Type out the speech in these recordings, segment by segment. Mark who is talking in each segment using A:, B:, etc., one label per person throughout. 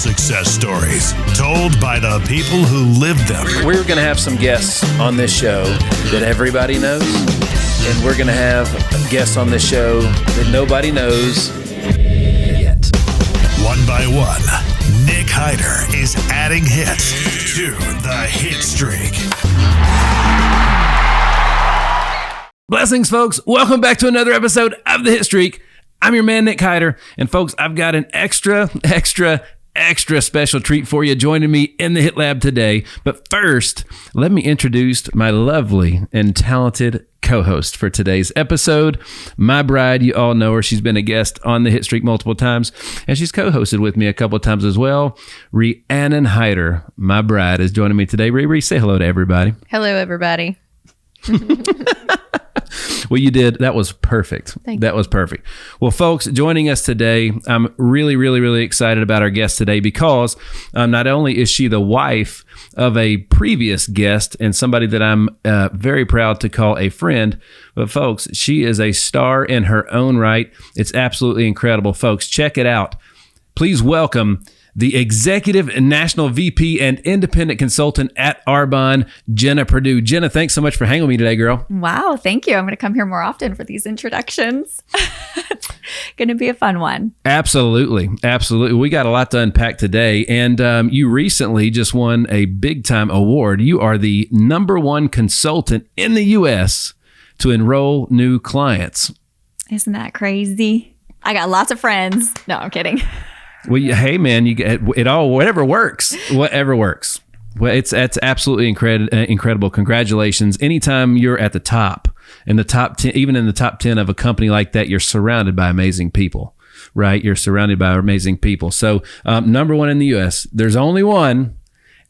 A: success stories told by the people who lived them.
B: We're going to have some guests on this show that everybody knows, and we're going to have guests on this show that nobody knows yet.
A: One by one, Nick Hyder is adding hits to the hit streak.
B: Blessings, folks. Welcome back to another episode of the Hit Streak. I'm your man, Nick Hyder. And folks, I've got an extra special treat for you joining me in the Hit Lab today. But first, let me introduce my lovely and talented co-host for today's episode. My bride, you all know her. She's been a guest on the Hit Streak multiple times, and she's co-hosted with me a couple of times as well. Rhiannon Hyder, my bride, is joining me today. Riri, say hello to everybody.
C: Hello, everybody.
B: Well, you did. That was perfect. That was perfect. Well, folks, joining us today, I'm really excited about our guest today because not only is she the wife of a previous guest and somebody that I'm very proud to call a friend, but folks, she is a star in her own right. It's absolutely incredible. Folks, check it out. Please welcome the Executive and National VP and Independent Consultant at Arbonne, Jenna Perdue. Jenna, thanks so much for hanging with me today, girl.
C: Wow, thank you. I'm going to come here more often for these introductions. It's going to be a fun one.
B: Absolutely. We got a lot to unpack today. And you recently just won a big-time award. You are the #1 consultant in the U.S. to enroll new clients.
C: Isn't that crazy? I got lots of friends. No, I'm kidding.
B: Well, hey, man, you get it all, whatever works. Well, it's absolutely incredible. Congratulations. Anytime you're at the top, in the top 10, even in the top 10 of a company like that, you're surrounded by amazing people, right? You're surrounded by amazing people. So #1 in the U.S., there's only one,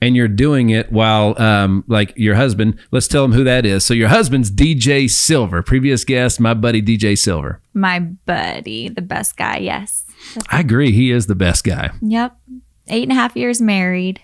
B: and you're doing it while like your husband, let's tell him who that is. So your husband's Dee Jay Silver, previous guest, my buddy Dee Jay Silver.
C: My buddy, the best guy, yes.
B: I agree. He is the best guy.
C: Yep. 8.5 years married.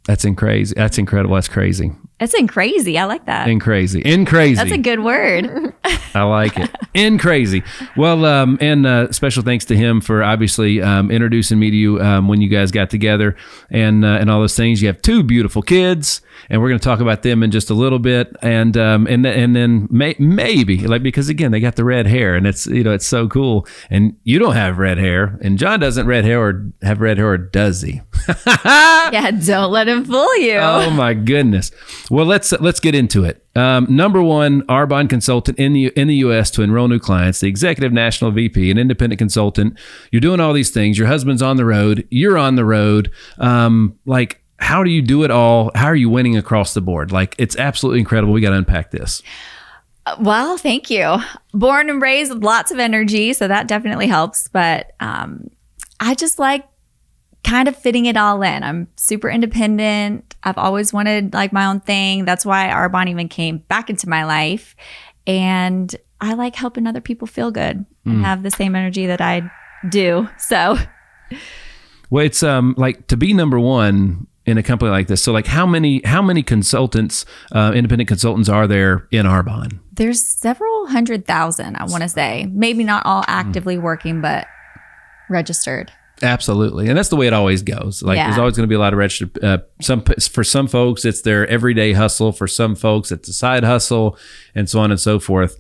B: That's crazy. That's incredible. That's crazy.
C: It's in crazy. I like that.
B: In crazy. That's
C: a good word.
B: I like it. In crazy. Well, and special thanks to him for obviously introducing me to you when you guys got together and all those things. You have 2 beautiful kids, and we're going to talk about them in just a little bit. And then maybe like, because again, they got the red hair, and it's, you know, it's so cool. And you don't have red hair, and John doesn't have red hair, or does he?
C: Yeah, don't let him fool you.
B: Oh my goodness. Well, let's get into it. #1 Arbonne consultant in the U.S. to enroll new clients, the Executive National VP, an independent consultant. You're doing all these things. Your husband's on the road. You're on the road. Like, how do you do it all? How are you winning across the board? Like, it's absolutely incredible. We got to unpack this.
C: Well, thank you. Born and raised with lots of energy, so that definitely helps. But I just like kind of fitting it all in. I'm super independent. I've always wanted like my own thing. That's why Arbonne even came back into my life. And I like helping other people feel good and have the same energy that I do. So,
B: well, it's like to be #1 in a company like this. So like how many consultants, independent consultants are there in Arbonne?
C: There's several 100,000, I want to say. Maybe not all actively working, but registered.
B: Absolutely. And that's the way it always goes. Like there's always going to be a lot of registered, for some folks, it's their everyday hustle. For some folks, it's a side hustle, and so on and so forth.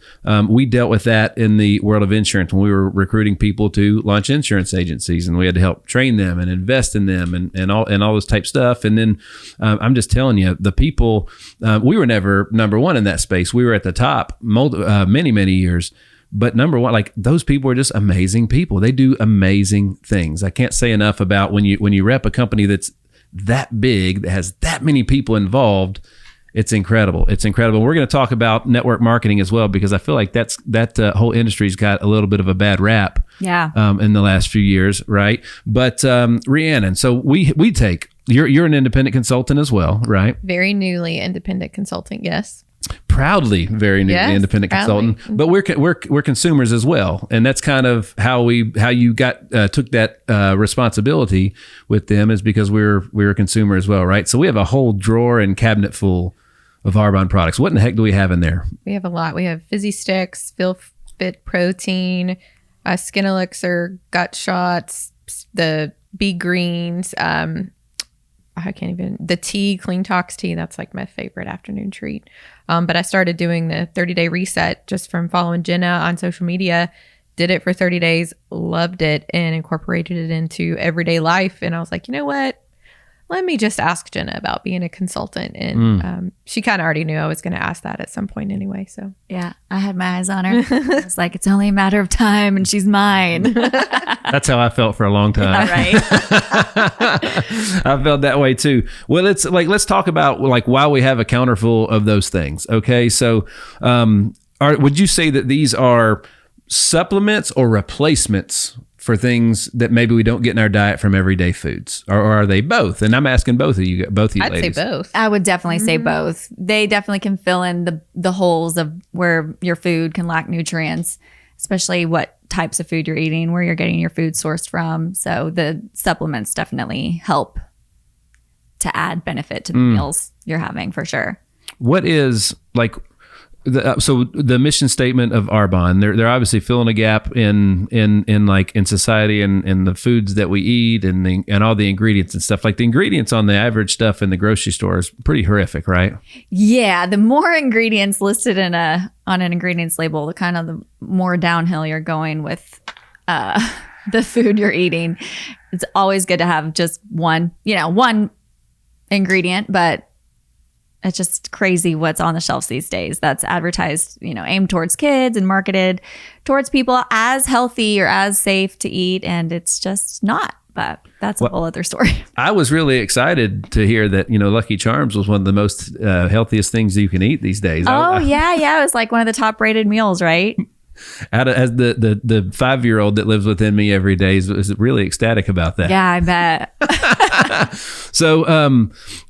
B: We dealt with that in the world of insurance when we were recruiting people to launch insurance agencies, and we had to help train them and invest in them and all this type stuff. And then I'm just telling you, the people, we were never #1 in that space. We were at the top many years. But #1, like those people are just amazing people. They do amazing things. I can't say enough about when you rep a company that's that big, that has that many people involved. It's incredible. It's incredible. We're going to talk about network marketing as well, because I feel like that whole industry's got a little bit of a bad rap.
C: Yeah.
B: In the last few years, right? But Rhiannon, so we take you're an independent consultant as well, right?
D: Very newly independent consultant. Yes.
B: Proudly, very new independent consultant, but we're consumers as well, and that's kind of how you took that responsibility with them, is because we're a consumer as well, right? So we have a whole drawer and cabinet full of Arbonne products. What in the heck do we have in there?
D: We have a lot. We have Fizzy Sticks, Feel Fit Protein, Skin Elixir, Gut Shots, the B greens. I can't even, the tea, Clean Tox tea. That's like my favorite afternoon treat. But I started doing the 30-day reset just from following Jenna on social media. Did it for 30 days, loved it, and incorporated it into everyday life. And I was like, you know what? Let me just ask Jenna about being a consultant. And she kind of already knew I was going to ask that at some point anyway. So
C: yeah, I had my eyes on her. I was like, it's only a matter of time and she's mine.
B: That's how I felt for a long time.
C: All right.
B: I felt that way too. Well, let's talk about like why we have a counterful of those things. Okay. So would you say that these are supplements or replacements for things that maybe we don't get in our diet from everyday foods, or are they both? And I'm asking both of you ladies.
D: I'd say both.
C: I would definitely say both. They definitely can fill in the holes of where your food can lack nutrients, especially what types of food you're eating, where you're getting your food sourced from. So the supplements definitely help to add benefit to the meals you're having, for sure.
B: What is like so the mission statement of Arbonne? They're obviously filling a gap in society and the foods that we eat and all the ingredients and stuff. Like the ingredients on the average stuff in the grocery store is pretty horrific, right?
C: Yeah, the more ingredients listed on an ingredients label, the more downhill you're going with the food you're eating. It's always good to have just one ingredient, but it's just crazy what's on the shelves these days that's advertised, aimed towards kids and marketed towards people as healthy or as safe to eat. And it's just not. But that's a whole other story.
B: I was really excited to hear that, Lucky Charms was one of the most healthiest things you can eat these days.
C: Yeah. It was like one of the top rated meals, right?
B: As the 5-year-old that lives within me every day is really ecstatic about that.
C: Yeah, I bet.
B: So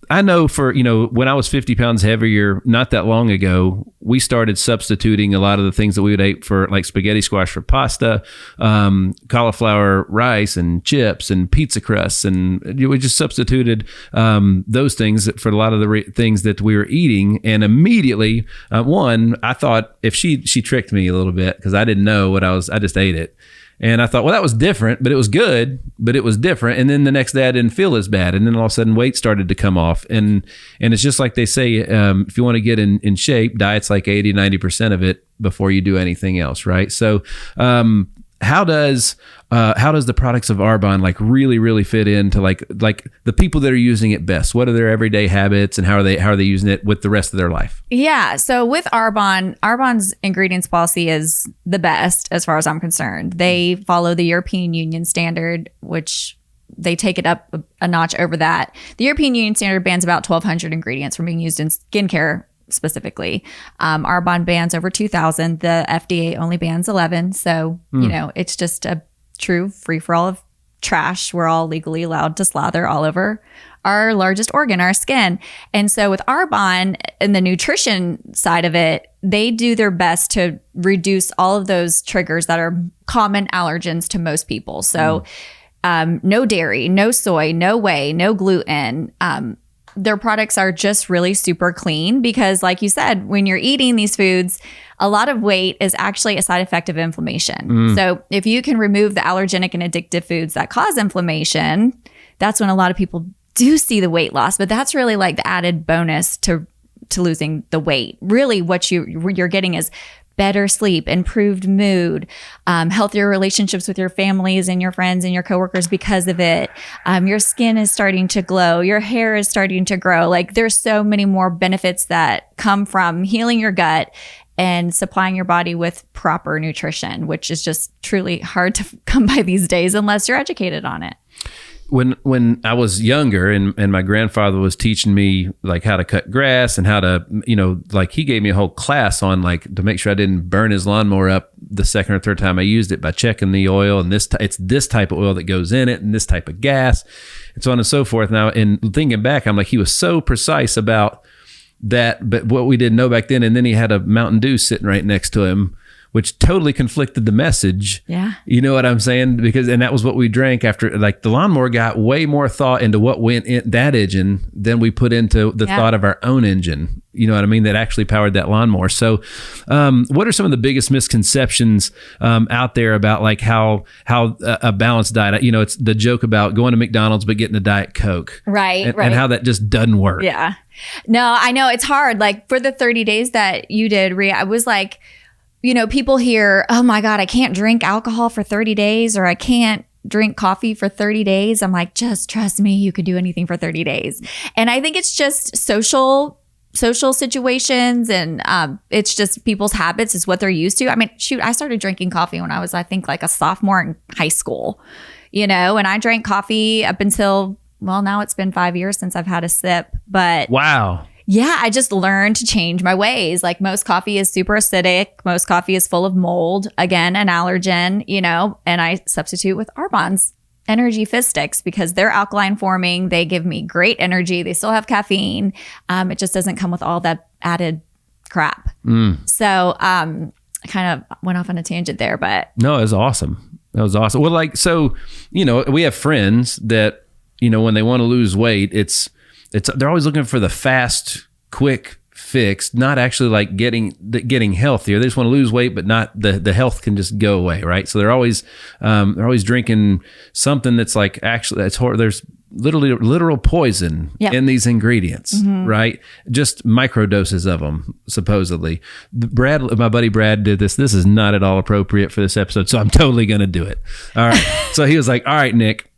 B: I know for, when I was 50 pounds heavier, not that long ago, we started substituting a lot of the things that we would eat for like spaghetti squash for pasta, cauliflower rice and chips and pizza crusts. And we just substituted those things for a lot of the things that we were eating. And immediately, I thought if she tricked me a little bit because I didn't know I just ate it. And I thought, well, that was different, but it was good, but it was different. And then the next day I didn't feel as bad. And then all of a sudden weight started to come off. And it's just like they say, if you want to get in shape, diet's like 80-90% of it before you do anything else. Right. So, how does the products of Arbonne like really, really fit into like the people that are using it best? What are their everyday habits and how are they using it with the rest of their life?
C: Yeah. So with Arbonne's ingredients policy is the best as far as I'm concerned. They follow the European Union standard, which they take it up a notch over that. The European Union standard bans about 1,200 ingredients from being used in skincare specifically. Arbonne bans over 2,000. The FDA only bans 11. So, it's just a true free-for-all of trash. We're all legally allowed to slather all over our largest organ, our skin. And so with Arbonne and the nutrition side of it, they do their best to reduce all of those triggers that are common allergens to most people. So no dairy, no soy, no whey, no gluten. Their products are just really super clean because, like you said, when you're eating these foods, a lot of weight is actually a side effect of inflammation. So if you can remove the allergenic and addictive foods that cause inflammation, that's when a lot of people do see the weight loss. But that's really like the added bonus to losing the weight. Really what you're getting is better sleep, improved mood, healthier relationships with your families and your friends and your coworkers because of it. Your skin is starting to glow. Your hair is starting to grow. Like there's so many more benefits that come from healing your gut and supplying your body with proper nutrition, which is just truly hard to come by these days unless you're educated on it.
B: When I was younger and my grandfather was teaching me like how to cut grass and how to, like he gave me a whole class on like to make sure I didn't burn his lawnmower up the second or third time I used it by checking the oil and it's this type of oil that goes in it and this type of gas and so on and so forth. Now, and thinking back, I'm like, he was so precise about that, but what we didn't know back then. And then he had a Mountain Dew sitting right next to him which totally conflicted the message.
C: Yeah.
B: You know what I'm saying? And that was what we drank after, like the lawnmower got way more thought into what went in that engine than we put into the thought of our own engine. You know what I mean? That actually powered that lawnmower. So what are some of the biggest misconceptions out there about like how a balanced diet, you know, it's the joke about going to McDonald's but getting a Diet Coke.
C: Right.
B: And how that just doesn't work.
C: Yeah. No, I know it's hard. Like for the 30 days that you did, Rhea, I was like, you know, people hear, oh my God, I can't drink alcohol for 30 days or I can't drink coffee for 30 days. I'm like, just trust me, you could do anything for 30 days. And I think it's just social situations and it's just people's habits is what they're used to. I mean, shoot, I started drinking coffee when I was, I think, like a sophomore in high school, you know, and I drank coffee up until, well, now it's been 5 years since I've had a sip, but
B: wow.
C: Yeah, I just learned to change my ways. Like most coffee is super acidic. Most coffee is full of mold, again, an allergen, you know, and I substitute with Arbonne's Energy Fizz Sticks because they're alkaline forming. They give me great energy. They still have caffeine. It just doesn't come with all that added crap. So I kind of went off on a tangent there, but.
B: No, it was awesome. That was awesome. Well, like, so, you know, we have friends that, you know, when they want to lose weight, they're always looking for the fast, quick fix, not actually like getting healthier. They just want to lose weight, but not the health can just go away, right? So they're always drinking something that's like actually that's horrible. There's literal poison in these ingredients, right? Just micro doses of them, supposedly. Brad, my buddy Brad, did this. This is not at all appropriate for this episode, so I'm totally going to do it. All right. So he was like, all right, Nick,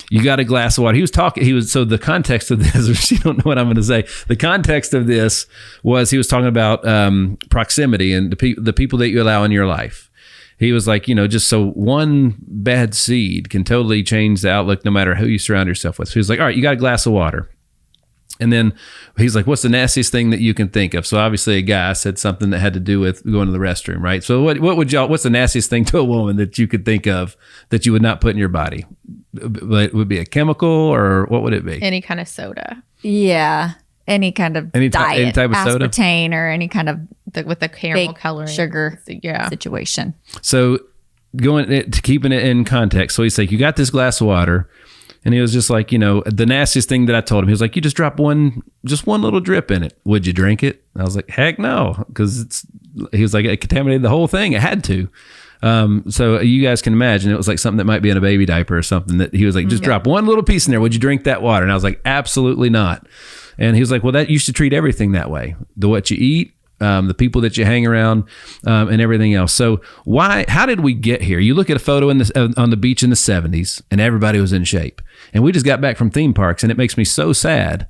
B: you got a glass of water. So the context of this, if you don't know what I'm going to say, the context of this was he was talking about proximity and the people that you allow in your life. He was like, you know, just so one bad seed can totally change the outlook no matter who you surround yourself with. So he was like, all right, you got a glass of water. And then he's like, what's the nastiest thing that you can think of? So obviously a guy said something that had to do with going to the restroom, right? So what's the nastiest thing to a woman that you could think of that you would not put in your body? But would be a chemical or what would it be?
D: Any kind of soda.
C: Yeah. Any kind of diet,
B: any type of soda?
C: aspartame or any kind of
D: with the caramel coloring.
C: Sugar situation.
B: So keeping it in context. So he's like, you got this glass of water. And he was just like, you know, the nastiest thing that I told him, he was like, you just drop one little drip in it. Would you drink it? I was like, heck no. Because he was like, it contaminated the whole thing. It had to. So you guys can imagine it was like something that might be in a baby diaper or something that he was like, just drop one little piece in there. Would you drink that water? And I was like, absolutely not. And he was like, well, that you should treat everything that way. What you eat, the people that you hang around, and everything else. So how did we get here? You look at a photo on the beach in the 70s and everybody was in shape. And we just got back from theme parks and it makes me so sad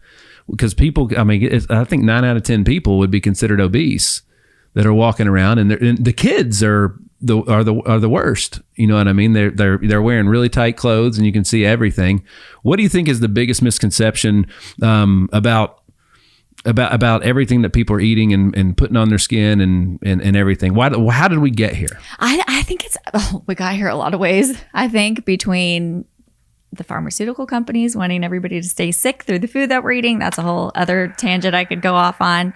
B: because people, I mean, I think 9 out of 10 people would be considered obese that are walking around and the kids are the worst. You know what I mean? They're wearing really tight clothes and you can see everything. What do you think is the biggest misconception about everything that people are eating and putting on their skin and everything? How did we get here?
C: I think we got here a lot of ways. I think between the pharmaceutical companies wanting everybody to stay sick through the food that we're eating. That's a whole other tangent I could go off on.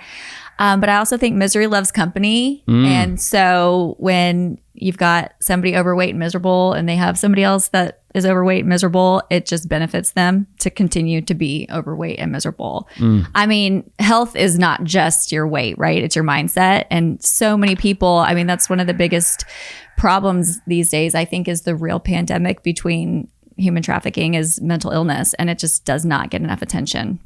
C: But I also think misery loves company. And so when you've got somebody overweight and miserable and they have somebody else that is overweight and miserable, it just benefits them to continue to be overweight and miserable. I mean, health is not just your weight, right? It's your mindset. And so many people, I mean, that's one of the biggest problems these days, I think, is the real pandemic between human trafficking is mental illness. And it just does not get enough attention.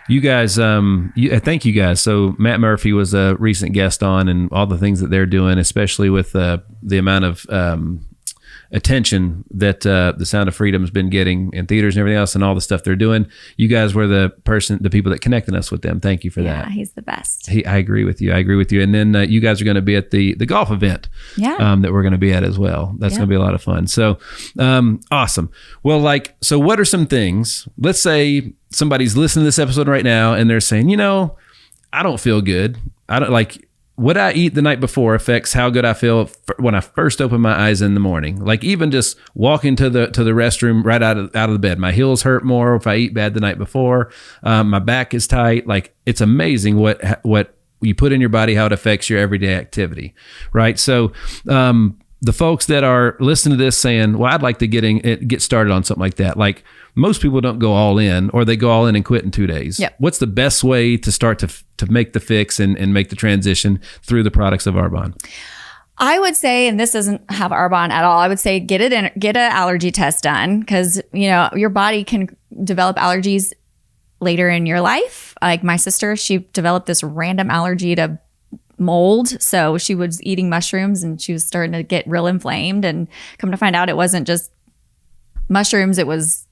B: You guys, thank you guys. So Matt Murphy was a recent guest on and all the things that they're doing, especially with the amount of attention that the Sound of Freedom has been getting in theaters and everything else and all the stuff they're doing. You guys were the people that connected us with them. Thank you for that.
C: Yeah, he's the best.
B: I agree with you. And then you guys are going to be at the golf event that we're going to be at as well. That's going to be a lot of fun. So awesome. Well, so what are some things, let's say somebody's listening to this episode right now and they're saying, you know, I don't feel good. I don't what I eat the night before affects how good I feel when I first open my eyes in the morning. Like even just walking to the restroom right out of the bed, my heels hurt more if I eat bad the night before. My back is tight. Like it's amazing what you put in your body, how it affects your everyday activity, right? So the folks that are listening to this saying, well, I'd like to get started on something like that. Like most people don't go all in, or they go all in and quit in 2 days.
C: Yep.
B: What's the best way to start to make the fix and make the transition through the products of Arbonne?
C: I would say, and this doesn't have Arbonne at all, I would say get an allergy test done, because your body can develop allergies later in your life. Like my sister, she developed this random allergy to mold. So she was eating mushrooms and she was starting to get real inflamed, and come to find out it wasn't just mushrooms, it was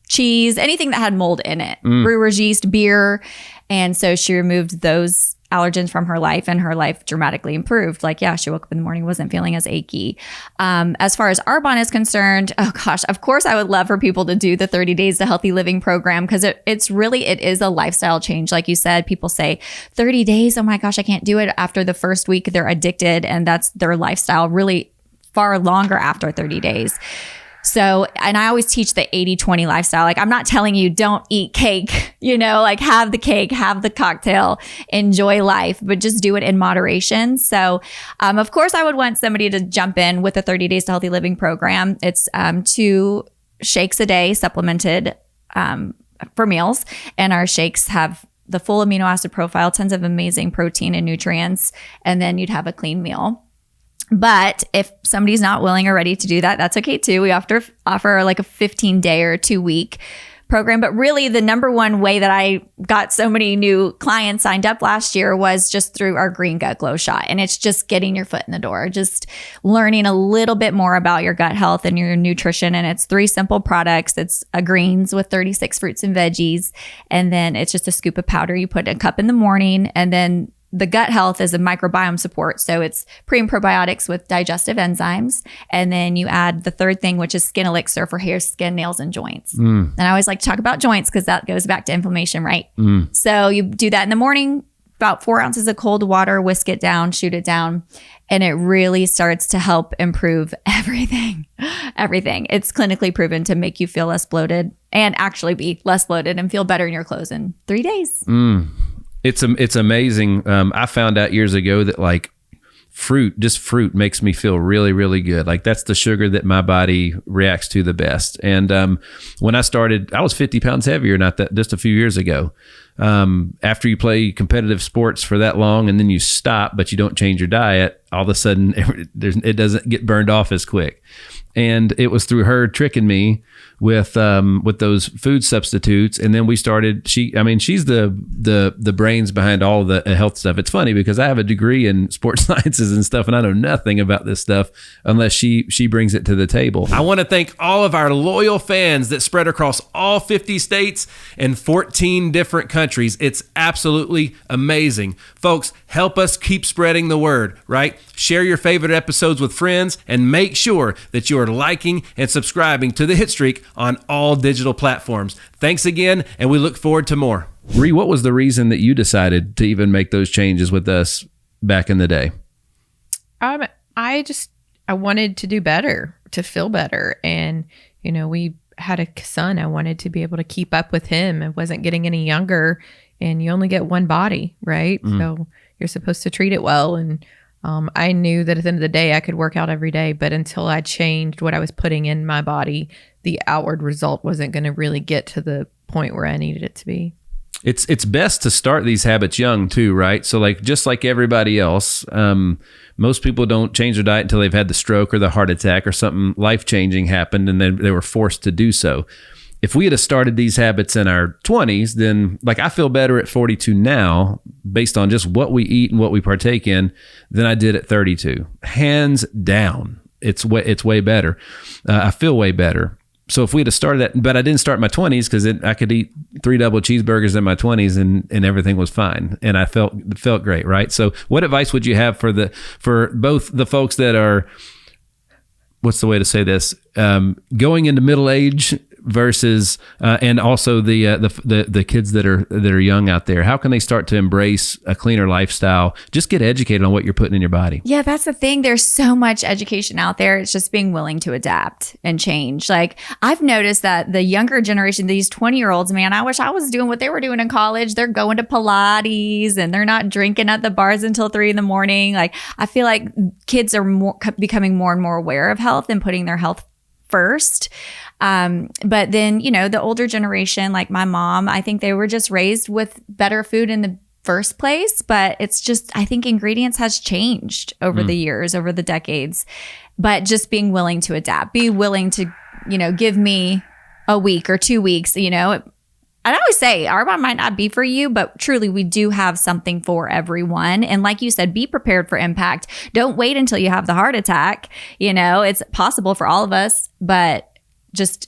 C: cheese, anything that had mold in it, brewer's yeast, beer. And so she removed those allergens from her life, and her life dramatically improved. Like, yeah, she woke up in the morning, wasn't feeling as achy. As far as Arbonne is concerned, oh gosh, of course I would love for people to do the 30 Days to Healthy Living program, because it is a lifestyle change. Like you said, people say 30 days, oh my gosh, I can't do it. After the first week, they're addicted, and that's their lifestyle really far longer after 30 days. So, and I always teach the 80-20 lifestyle. Like, I'm not telling you don't eat cake, like have the cake, have the cocktail, enjoy life, but just do it in moderation. So, of course, I would want somebody to jump in with the 30 Days to Healthy Living program. It's 2 shakes a day supplemented for meals. And our shakes have the full amino acid profile, tons of amazing protein and nutrients. And then you'd have a clean meal. But if somebody's not willing or ready to do that, that's okay too. We offer like a 15-day or 2-week program. But really, the number one way that I got so many new clients signed up last year was just through our Green Gut Glow Shot. And it's just getting your foot in the door, just learning a little bit more about your gut health and your nutrition. And it's 3 simple products. It's a greens with 36 fruits and veggies. And then it's just a scoop of powder. You put a cup in the morning, and then the gut health is a microbiome support. So it's pre and probiotics with digestive enzymes. And then you add the third thing, which is skin elixir for hair, skin, nails, and joints. And I always like to talk about joints because that goes back to inflammation, right? So you do that in the morning, about 4 ounces of cold water, whisk it down, shoot it down. And it really starts to help improve everything. It's clinically proven to make you feel less bloated, and actually be less bloated and feel better in your clothes in 3 days.
B: It's amazing. I found out years ago that like fruit makes me feel really, really good. Like that's the sugar that my body reacts to the best. And when I started, I was 50 pounds heavier, just a few years ago. After you play competitive sports for that long and then you stop, but you don't change your diet, all of a sudden it doesn't get burned off as quick. And it was through her tricking me with those food substitutes. And then we started, she's the brains behind all the health stuff. It's funny because I have a degree in sports sciences and stuff, and I know nothing about this stuff unless she brings it to the table. I want to thank all of our loyal fans that spread across all 50 states and 14 different countries. It's absolutely amazing. Folks, help us keep spreading the word, right? Share your favorite episodes with friends, and make sure that you are liking and subscribing to the Hitstreak on all digital platforms. Thanks again, and we look forward to more. Ree, what was the reason that you decided to even make those changes with us back in the day?
D: I wanted to do better, to feel better. And, we had a son. I wanted to be able to keep up with him. I wasn't getting any younger, and you only get one body, right? So you're supposed to treat it well. And I knew that at the end of the day, I could work out every day, but until I changed what I was putting in my body, the outward result wasn't going to really get to the point where I needed it to be.
B: It's best to start these habits young too, right? So just like everybody else, most people don't change their diet until they've had the stroke or the heart attack or something life-changing happened and they were forced to do so. If we had started these habits in our 20s, then I feel better at 42 now based on just what we eat and what we partake in than I did at 32. Hands down, it's way better. I feel way better. So if we'd have started that, but I didn't start in my 20s because I could eat 3 double cheeseburgers in my 20s and everything was fine. And I felt great, right? So what advice would you have for both the folks that are, what's the way to say this, going into middle age versus and also the kids that are young out there? How can they start to embrace a cleaner lifestyle? Just get educated on what you're putting in your body.
C: Yeah, that's the thing. There's so much education out there. It's just being willing to adapt and change. Like, I've noticed that the younger generation, these 20-year-olds, man, I wish I was doing what they were doing in college. They're going to Pilates and they're not drinking at the bars until 3 a.m. Like, I feel like kids are becoming more and more aware of health and putting their health first. But then, the older generation, like my mom, I think they were just raised with better food in the first place. But it's just, I think ingredients has changed over the years, over the decades. But just being willing to adapt, be willing to, give me a week or 2 weeks, I always say Arbonne might not be for you, but truly we do have something for everyone. And like you said, be prepared for impact. Don't wait until you have the heart attack. It's possible for all of us, but just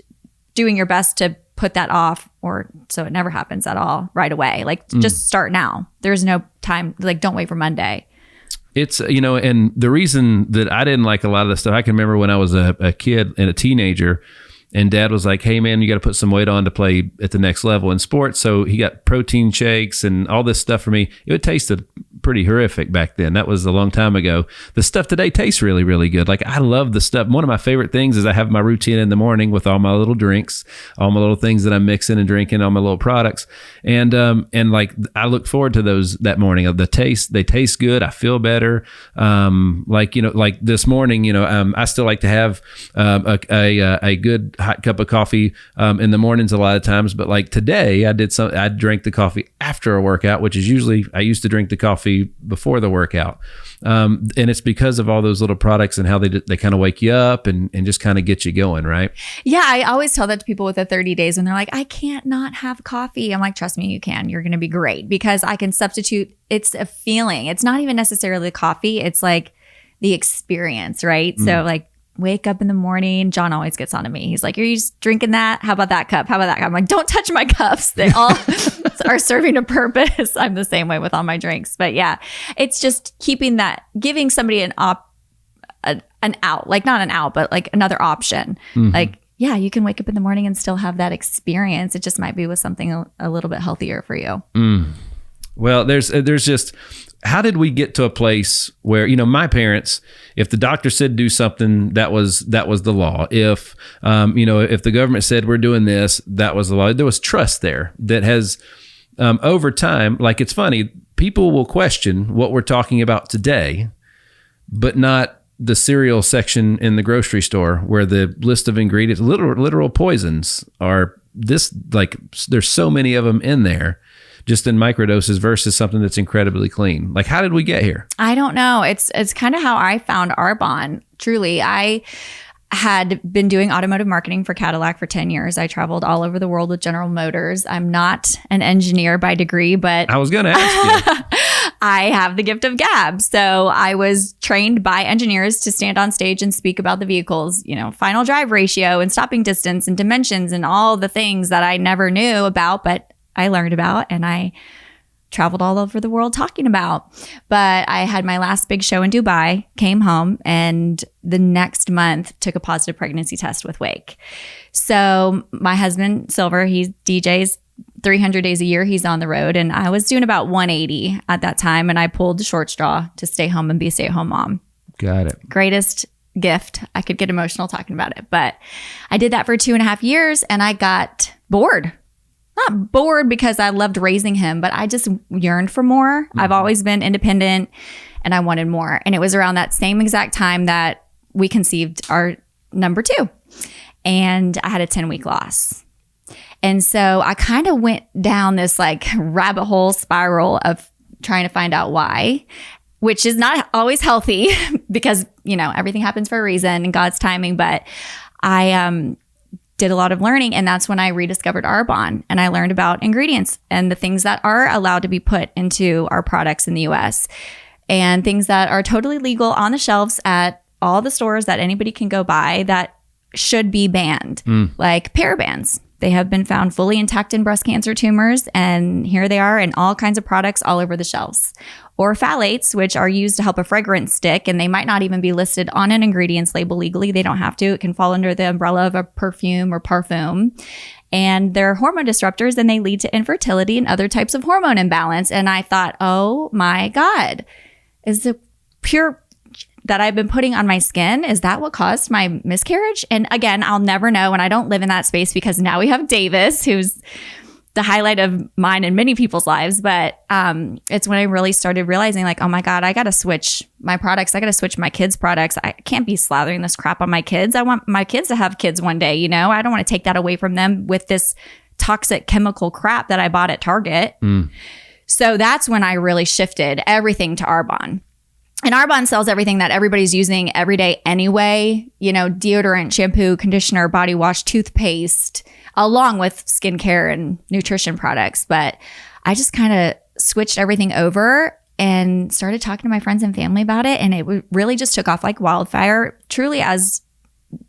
C: doing your best to put that off, or so it never happens at all right away. Like, just start now. There's no time. Like, don't wait for Monday.
B: It's, and the reason that I didn't like a lot of this stuff, I can remember when I was a kid and a teenager, and Dad was like, hey, man, you got to put some weight on to play at the next level in sports. So he got protein shakes and all this stuff for me. It tasted pretty horrific back then. That was a long time ago. The stuff today tastes really, really good. Like, I love the stuff. One of my favorite things is I have my routine in the morning with all my little drinks, all my little things that I'm mixing and drinking, all my little products. And like, I look forward to those that morning. They taste good. I feel better. Like this morning, I still like to have a good hot cup of coffee in the mornings a lot of times, but like today I drank the coffee after a workout, which is usually, I used to drink the coffee before the workout, and it's because of all those little products and how they kind of wake you up and just kind of get you going, right?
C: Yeah, I always tell that to people with the 30 days when they're like, I can't not have coffee. I'm like, trust me, you can. You're going to be great, because I can substitute. It's a feeling. It's not even necessarily coffee. It's like the experience, right? So like, wake up in the morning. John always gets on to me. He's like, are you just drinking that? How about that cup? How about that cup? I'm like, don't touch my cups. They all are serving a purpose. I'm the same way with all my drinks. But yeah, it's just keeping that, giving somebody an out, like not an out, but like another option. Like, yeah, you can wake up in the morning and still have that experience. It just might be with something a little bit healthier for you.
B: Well, there's just, how did we get to a place where, my parents, if the doctor said do something, that was the law. If, if the government said we're doing this, that was the law. There was trust there that has, over time, like, it's funny, people will question what we're talking about today, but not the cereal section in the grocery store where the list of ingredients, literal poisons are this, like, there's so many of them in there, just in microdoses, versus something that's incredibly clean. Like, how did we get here?
C: I don't know. It's kind of how I found Arbonne. Truly, I had been doing automotive marketing for Cadillac for 10 years. I traveled all over the world with General Motors. I'm not an engineer by degree, but
B: I was going to ask you.
C: I have the gift of gab. So I was trained by engineers to stand on stage and speak about the vehicles, final drive ratio and stopping distance and dimensions and all the things that I never knew about, but I learned about, and I traveled all over the world talking about. But I had my last big show in Dubai, came home, and the next month took a positive pregnancy test with Wake. So my husband, Silver, he DJs 300 days a year. He's on the road, and I was doing about 180 at that time, and I pulled the short straw to stay home and be a stay-at-home mom.
B: Got it.
C: Greatest gift. I could get emotional talking about it, but I did that for 2.5 years, and I got bored. Not bored because I loved raising him, but I just yearned for more. Mm-hmm. I've always been independent, and I wanted more. And it was around that same exact time that we conceived our number 2. And I had a 10-week loss. And so I kind of went down this like rabbit hole spiral of trying to find out why, which is not always healthy because, everything happens for a reason and God's timing. But I did a lot of learning, and that's when I rediscovered Arbonne, and I learned about ingredients and the things that are allowed to be put into our products in the US, and things that are totally legal on the shelves at all the stores that anybody can go buy that should be banned, like parabens. They have been found fully intact in breast cancer tumors, and here they are in all kinds of products all over the shelves. Or phthalates, which are used to help a fragrance stick, and they might not even be listed on an ingredients label legally. They don't have to. It can fall under the umbrella of a perfume or parfum. And they're hormone disruptors, and they lead to infertility and other types of hormone imbalance. And I thought, oh my God, is the pure that I've been putting on my skin, is that what caused my miscarriage? And again, I'll never know, and I don't live in that space because now we have Davis, who's the highlight of mine and many people's lives. But it's when I really started realizing, like, oh my God, I got to switch my products. I got to switch my kids' products. I can't be slathering this crap on my kids. I want my kids to have kids one day, you know? I don't want to take that away from them with this toxic chemical crap that I bought at Target. So that's when I really shifted everything to Arbonne. And Arbonne sells everything that everybody's using every day anyway, you know, deodorant, shampoo, conditioner, body wash, toothpaste, along with skincare and nutrition products. But I just kind of switched everything over and started talking to my friends and family about it. And it really just took off like wildfire, truly as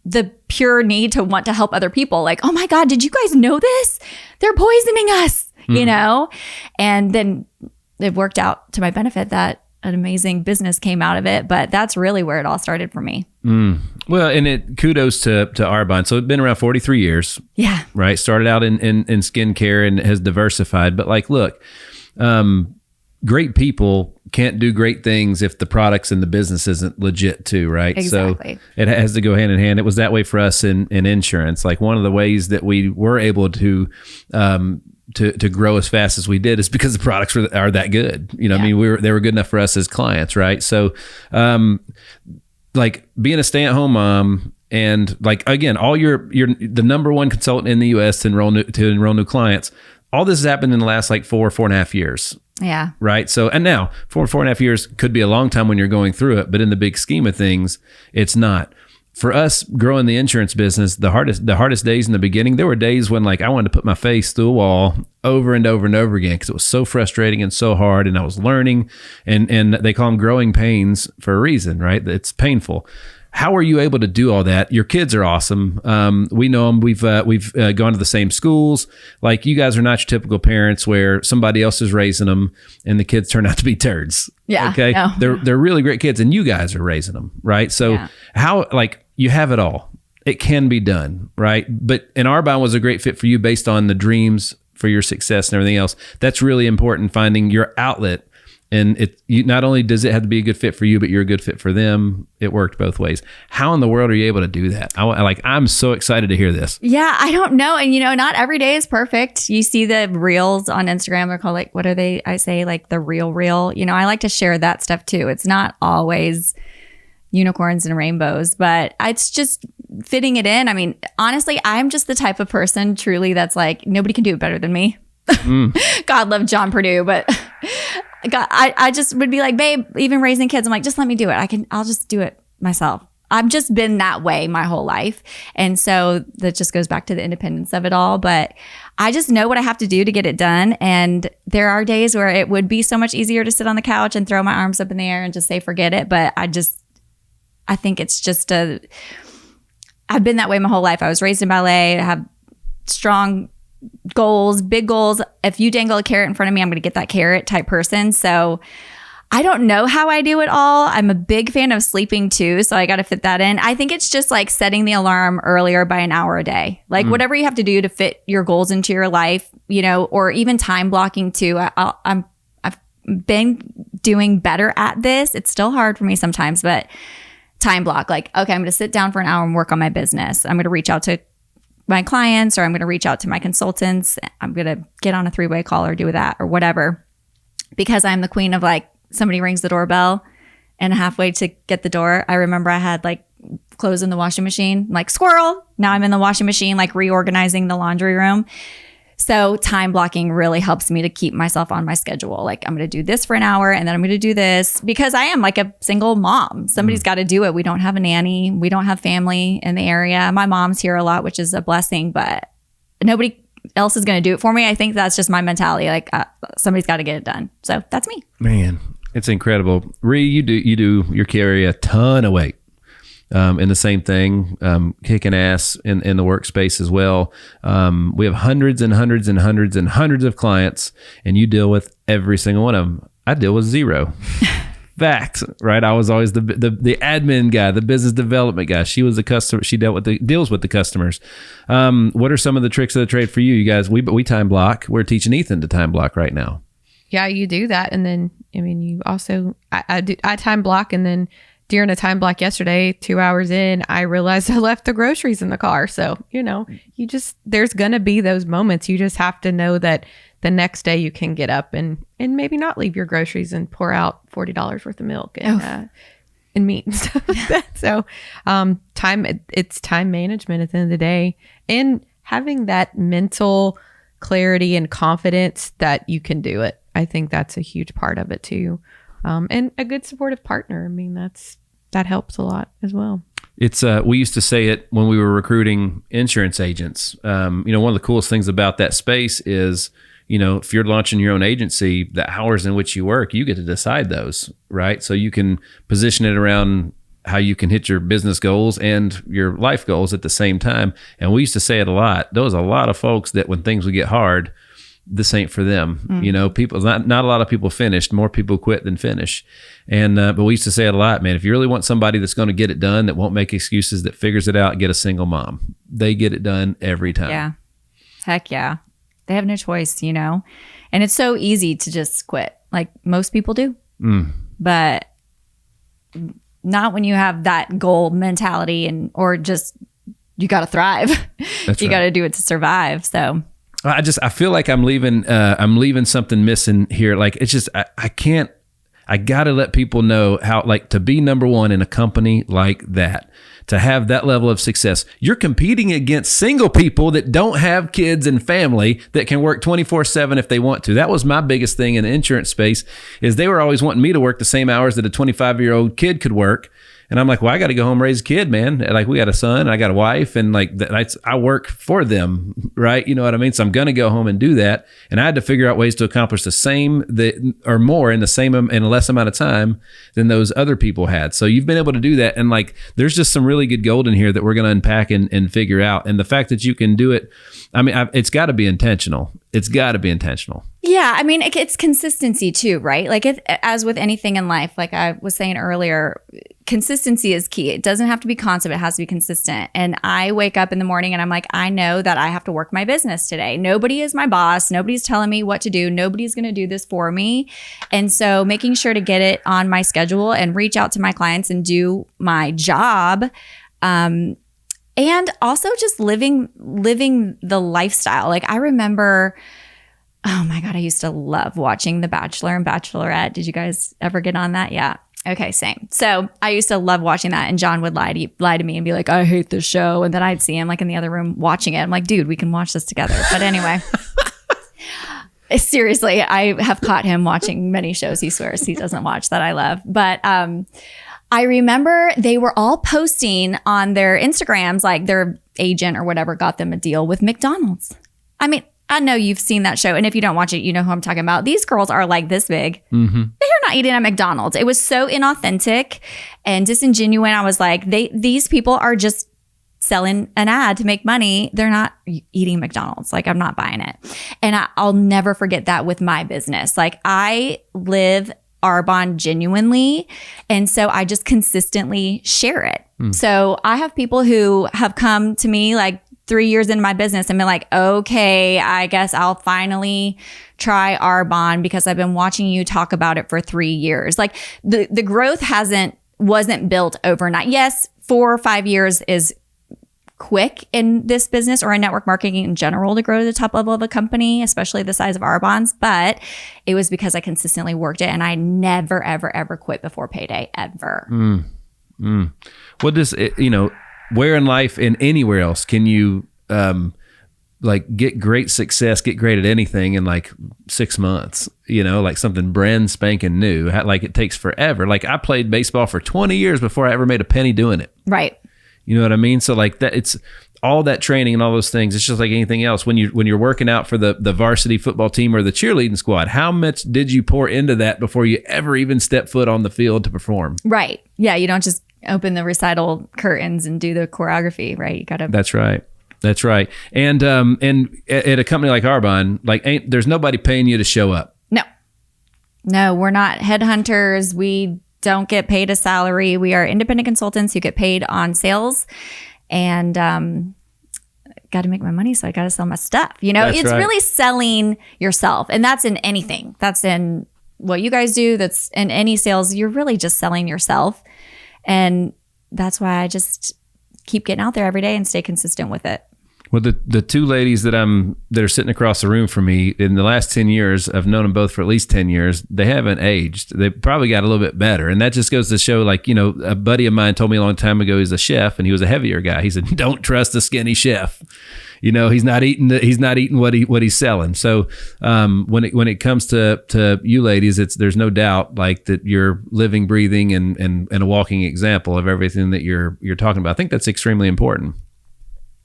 C: the pure need to want to help other people. Like, oh my God, did you guys know this? They're poisoning us, you know? And then it worked out to my benefit that an amazing business came out of it, but that's really where it all started for me.
B: Well, and kudos to Arbonne. So it's been around 43 years.
C: Yeah.
B: Right. Started out in skincare and has diversified. But like, look, great people can't do great things if the products and the business isn't legit too, right?
C: Exactly.
B: So it has to go hand in hand. It was that way for us in insurance. Like one of the ways that we were able to grow as fast as we did is because the products are that good. You know, I mean, they were good enough for us as clients, right? So, like being a stay-at-home mom and like again, all you're the number one consultant in the U.S. to enroll new clients. All this has happened in the last like 4.5 years.
C: Yeah.
B: Right. So, and now 4.5 years could be a long time when you're going through it, but in the big scheme of things, it's not. For us growing the insurance business, the hardest days in the beginning, there were days when like I wanted to put my face through a wall over and over and over again because it was so frustrating and so hard, and I was learning, and they call them growing pains for a reason, right? It's painful. How are you able to do all that? Your kids are awesome. We know them. We've gone to the same schools. Like you guys are not your typical parents where somebody else is raising them and the kids turn out to be turds.
C: Yeah.
B: Okay. No. They're really great kids, and you guys are raising them, right? So how like you have it all. It can be done, right? But Arbonne was a great fit for you based on the dreams for your success and everything else. That's really important. Finding your outlet. And not only does it have to be a good fit for you, but you're a good fit for them. It worked both ways. How in the world are you able to do that? I'm so excited to hear this.
C: Yeah, I don't know. And you know, not every day is perfect. You see the reels on Instagram. They're called like, what are they? I say like the real reel. You know, I like to share that stuff too. It's not always unicorns and rainbows, but it's just fitting it in. I mean, honestly, I'm just the type of person truly that's like, nobody can do it better than me. God love Jenna Perdue, but God, I just would be like, babe, even raising kids, I'm like, just let me do it. I'll just do it myself. I've just been that way my whole life. And so that just goes back to the independence of it all. But I just know what I have to do to get it done. And there are days where it would be so much easier to sit on the couch and throw my arms up in the air and just say, forget it. But I think it's just I've been that way my whole life. I was raised in ballet. I have strong goals, big goals. If you dangle a carrot in front of me, I'm going to get that carrot type person. So I don't know how I do it all. I'm a big fan of sleeping too. So I got to fit that in. I think it's just like setting the alarm earlier by an hour a day, like whatever you have to do to fit your goals into your life, you know, or even time blocking too. I've been doing better at this. It's still hard for me sometimes, but time block, like, okay, I'm going to sit down for an hour and work on my business. I'm going to reach out to my clients, or I'm going to reach out to my consultants. I'm going to get on a 3-way call or do that or whatever, because I'm the queen of like, somebody rings the doorbell and halfway to get the door, I remember I had like clothes in the washing machine, like squirrel. Now I'm in the washing machine, like reorganizing the laundry room. So time blocking really helps me to keep myself on my schedule. Like I'm going to do this for an hour and then I'm going to do this, because I am like a single mom. Somebody's got to do it. We don't have a nanny. We don't have family in the area. My mom's here a lot, which is a blessing, but nobody else is going to do it for me. I think that's just my mentality. Like somebody's got to get it done. So that's me.
B: Man, it's incredible. Ree, you carry a ton of weight. in the same thing, kicking ass in the workspace as well. We have hundreds and hundreds and hundreds and hundreds of clients, and you deal with every single one of them. I deal with zero. Facts, right? I was always the admin guy, the business development guy. She was the customer. She deals with the customers. What are some of the tricks of the trade for you? You guys, we time block. We're teaching Ethan to time block right now.
D: Yeah, you do that. And then, I mean, you also, I time block. And then during a time block yesterday, 2 hours in, I realized I left the groceries in the car. So, there's going to be those moments. You just have to know that the next day you can get up and maybe not leave your groceries and pour out $40 worth of milk and meat and stuff like that. So it's time management at the end of the day, and having that mental clarity and confidence that you can do it. I think that's a huge part of it too. And a good supportive partner. I mean, that helps a lot as well.
B: It's we used to say it when we were recruiting insurance agents. One of the coolest things about that space is, if you're launching your own agency, the hours in which you work, you get to decide those, right? So you can position it around how you can hit your business goals and your life goals at the same time. And we used to say it a lot. There was a lot of folks that when things would get hard, this ain't for them. People, not a lot of people finished. More people quit than finish. And but we used to say it a lot, man. If you really want somebody that's going to get it done, that won't make excuses, that figures it out, get a single mom. They get it done every time.
C: Yeah. Heck yeah. They have no choice, and it's so easy to just quit, like most people do. But not when you have that goal mentality or just you got to thrive. You got to do it to survive. So
B: I feel like I'm leaving something missing here. Like it's just I got to let people know how, like, to be number one in a company like that, to have that level of success. You're competing against single people that don't have kids and family that can work 24/7 if they want to. That was my biggest thing in the insurance space, is they were always wanting me to work the same hours that a 25-year-old kid could work. And I'm like, well, I got to go home and raise a kid, man. Like, we got a son and I got a wife, and like I work for them, right? You know what I mean? So I'm going to go home and do that. And I had to figure out ways to accomplish the same or more in a less amount of time than those other people had. So you've been able to do that. And like, there's just some really good gold in here that we're going to unpack and figure out. And the fact that you can do it, I mean, it's got to be intentional. It's got to be intentional.
C: Yeah. I mean, it's consistency too, right? Like as with anything in life, like I was saying earlier, consistency is key. It doesn't have to be constant. It has to be consistent. And I wake up in the morning and I'm like, I know that I have to work my business today. Nobody is my boss. Nobody's telling me what to do. Nobody's going to do this for me. And so making sure to get it on my schedule and reach out to my clients and do my job. And also just living the lifestyle. Like I remember, oh my God, I used to love watching The Bachelor and Bachelorette. Did you guys ever get on that? Yeah. Okay, same. So I used to love watching that, and John would lie to me and be like, I hate this show. And then I'd see him like in the other room watching it. I'm like, dude, we can watch this together. But anyway, seriously, I have caught him watching many shows he swears he doesn't watch that I love. But I remember they were all posting on their Instagrams, like their agent or whatever got them a deal with McDonald's. I mean, I know you've seen that show, and if you don't watch it, you know who I'm talking about. These girls are like this big. Mm-hmm. They're not eating at McDonald's. It was so inauthentic and disingenuous. I was like, these people are just selling an ad to make money. They're not eating McDonald's. Like, I'm not buying it. And I'll never forget that with my business. Like, I live Arbonne genuinely, and so I just consistently share it. So I have people who have come to me like 3 years into my business and been like, okay, I guess I'll finally try Arbonne because I've been watching you talk about it for 3 years. Like the growth wasn't built overnight. Yes, 4 or 5 years is quick in this business or in network marketing in general to grow to the top level of a company, especially the size of Arbonne's. But it was because I consistently worked it, and I never, ever, ever quit before payday, ever.
B: What does it, where in life and anywhere else can you like get great success, get great at anything in like 6 months, like something brand spanking new? Like it takes forever. Like I played baseball for 20 years before I ever made a penny doing it.
C: Right.
B: You know what I mean? So like that, it's all that training and all those things. It's just like anything else. When you're working out for the varsity football team or the cheerleading squad, how much did you pour into that before you ever even step foot on the field to perform?
C: Right. Yeah. You don't just open the recital curtains and do the choreography, right? You got to.
B: That's right. That's right. And at a company like Arbonne, like there's nobody paying you to show up.
C: No, we're not headhunters. We don't get paid a salary. We are independent consultants who get paid on sales, and got to make my money, so I got to sell my stuff. It's right. Really selling yourself, and that's in anything. That's in what you guys do. That's in any sales. You're really just selling yourself, and that's why I just keep getting out there every day and stay consistent with it.
B: Well, the two ladies that are sitting across the room from me, in the last 10 years, I've known them both for at least 10 years. They haven't aged. They probably got a little bit better. And that just goes to show, like, a buddy of mine told me a long time ago, he's a chef and he was a heavier guy. He said, don't trust a skinny chef. He's not eating what he's selling. So when it comes to you ladies, there's no doubt like that you're living, breathing, and a walking example of everything that you're talking about. I think that's extremely important.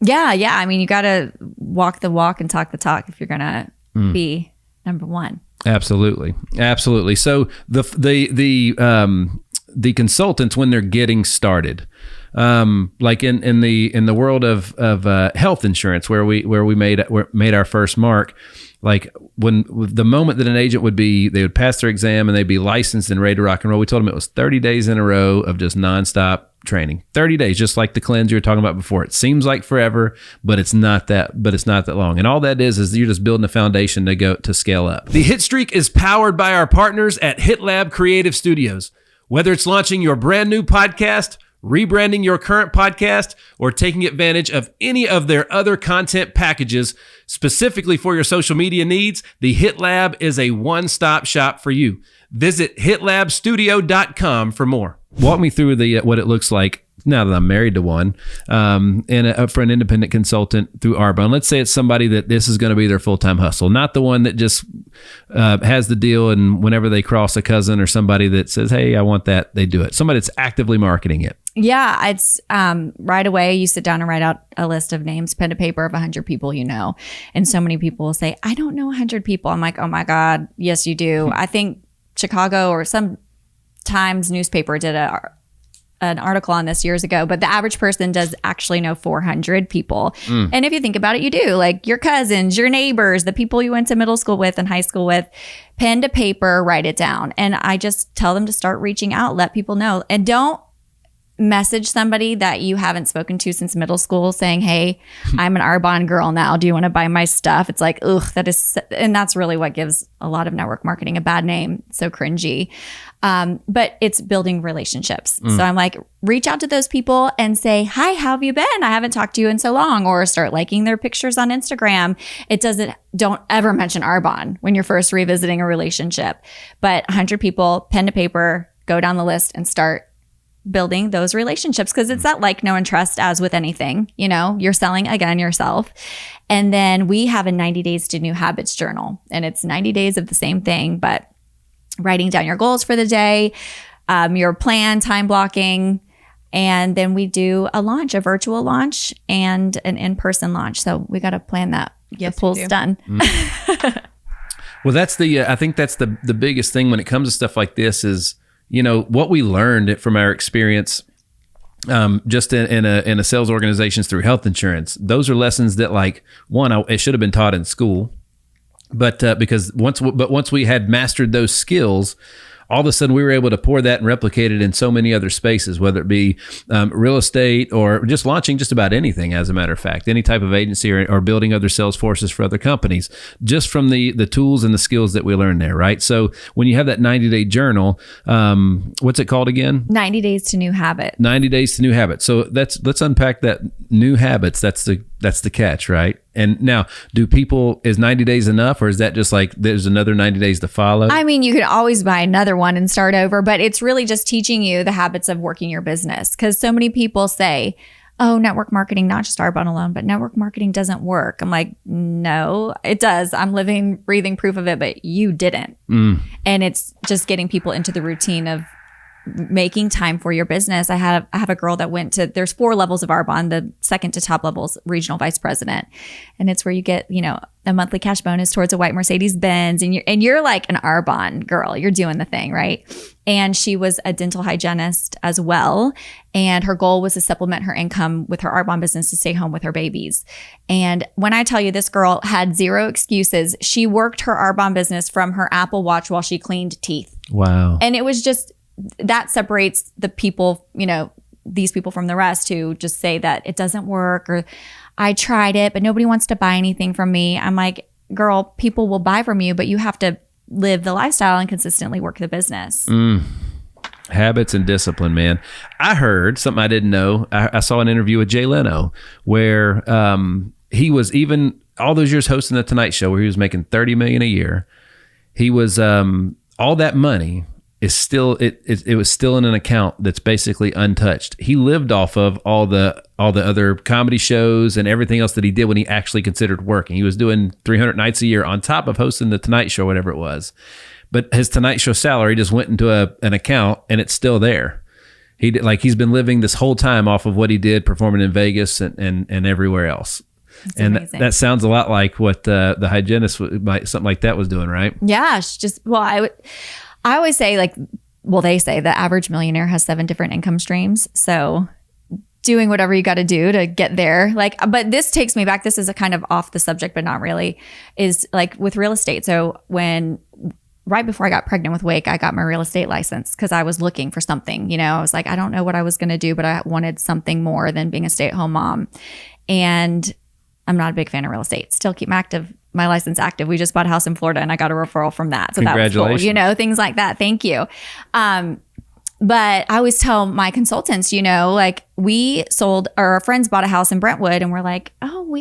C: Yeah. I mean, you got to walk the walk and talk the talk if you're going to be number one. Absolutely.
B: So the consultants, when they're getting started, like in the world of health insurance, where we made our first mark, like when the moment that an agent they would pass their exam and they'd be licensed and ready to rock and roll. We told them it was 30 days in a row of just nonstop training. 30 days, just like the cleanse you were talking about before. It seems like forever, but it's not that long. And all that is you're just building a foundation to scale up. The Hitstreak is powered by our partners at HitLab Creative Studios. Whether it's launching your brand new podcast, rebranding your current podcast, or taking advantage of any of their other content packages specifically for your social media needs, the HitLab is a one-stop shop for you. Visit hitlabstudio.com for more. Walk me through what it looks like now that I'm married to one, and for an independent consultant through Arbonne. Let's say it's somebody that this is going to be their full-time hustle, not the one that just has the deal and whenever they cross a cousin or somebody that says, hey, I want that, they do it. Somebody that's actively marketing it.
C: Yeah, it's right away you sit down and write out a list of names, pen to paper of 100 people And so many people will say, I don't know 100 people. I'm like, oh my God, yes, you do. I think Chicago or some Times newspaper did an article on this years ago, but the average person does actually know 400 people. And if you think about it, you do. Like your cousins, your neighbors, the people you went to middle school with and high school with, pen to paper, write it down. And I just tell them to start reaching out, let people know. And don't message somebody that you haven't spoken to since middle school saying, hey, I'm an Arbonne girl now. Do you want to buy my stuff? It's like, ugh, and that's really what gives a lot of network marketing a bad name. So cringy. But it's building relationships. So I'm like, reach out to those people and say, hi, how have you been? I haven't talked to you in so long. Or start liking their pictures on Instagram. Don't ever mention Arbonne when you're first revisiting a relationship. But 100 people, pen to paper, go down the list and start building those relationships, because it's that like, know, and trust as with anything, you're selling again yourself. And then we have a 90 days to new habits journal, and it's 90 days of the same thing, but writing down your goals for the day, your plan, time blocking. And then we do a virtual launch and an in-person launch. So we got to plan that.
D: Yes,
C: the pool's done.
B: Well, I think that's the biggest thing when it comes to stuff like this is, what we learned from our experience, just in a sales organizations through health insurance. Those are lessons that, like, it should have been taught in school, but once we had mastered those skills, all of a sudden we were able to pour that and replicate it in so many other spaces, whether it be real estate or just launching just about anything, as a matter of fact, any type of agency or building other sales forces for other companies, just from the tools and the skills that we learned there, right? So when you have that 90-day journal, what's it called again?
C: 90 days to new habit.
B: 90 days to new habit. So let's unpack that. New habits. That's the catch, right? And now, is 90 days enough, or is that just like there's another 90 days to follow?
C: I mean, you could always buy another one and start over, but it's really just teaching you the habits of working your business. Because so many people say, oh, network marketing, not just Arbonne alone, but network marketing doesn't work. I'm like, no, it does. I'm living, breathing proof of it, but you didn't. And it's just getting people into the routine of making time for your business. I have a girl that went to, there's 4 levels of Arbonne. The second to top level is regional vice president. And it's where you get, a monthly cash bonus towards a white Mercedes Benz. And you're like an Arbonne girl. You're doing the thing, right? And she was a dental hygienist as well. And her goal was to supplement her income with her Arbonne business to stay home with her babies. And when I tell you this girl had 0 excuses, she worked her Arbonne business from her Apple Watch while she cleaned teeth.
B: Wow.
C: And it was just, that separates the people, these people from the rest who just say that it doesn't work, or I tried it, but nobody wants to buy anything from me. I'm like, girl, people will buy from you, but you have to live the lifestyle and consistently work the business.
B: Habits and discipline, man. I heard something I didn't know. I saw an interview with Jay Leno where he was, even all those years hosting the Tonight Show, where he was making $30 million a year. He was all that money is still it was still in an account that's basically untouched. He lived off of all the other comedy shows and everything else that he did when he actually considered working. He was doing 300 nights a year on top of hosting the Tonight Show, whatever it was. But his Tonight Show salary just went into an account, and it's still there. He's been living this whole time off of what he did performing in Vegas and everywhere else. That's and amazing. That sounds a lot like what the hygienist, something like that, was doing, right?
C: Yeah, I always say, they say the average millionaire has 7 different income streams. So doing whatever you got to do to get there. But this takes me back. This is a kind of off the subject, but not really, is like with real estate. So right before I got pregnant with Wake, I got my real estate license because I was looking for something. I was like, I don't know what I was going to do, but I wanted something more than being a stay-at-home mom. And I'm not a big fan of real estate. Still keep my license active. We just bought a house in Florida and I got a referral from that. So that was cool, things like that. Thank you. But I always tell my consultants, we sold, or our friends bought a house in Brentwood, and we're like, oh,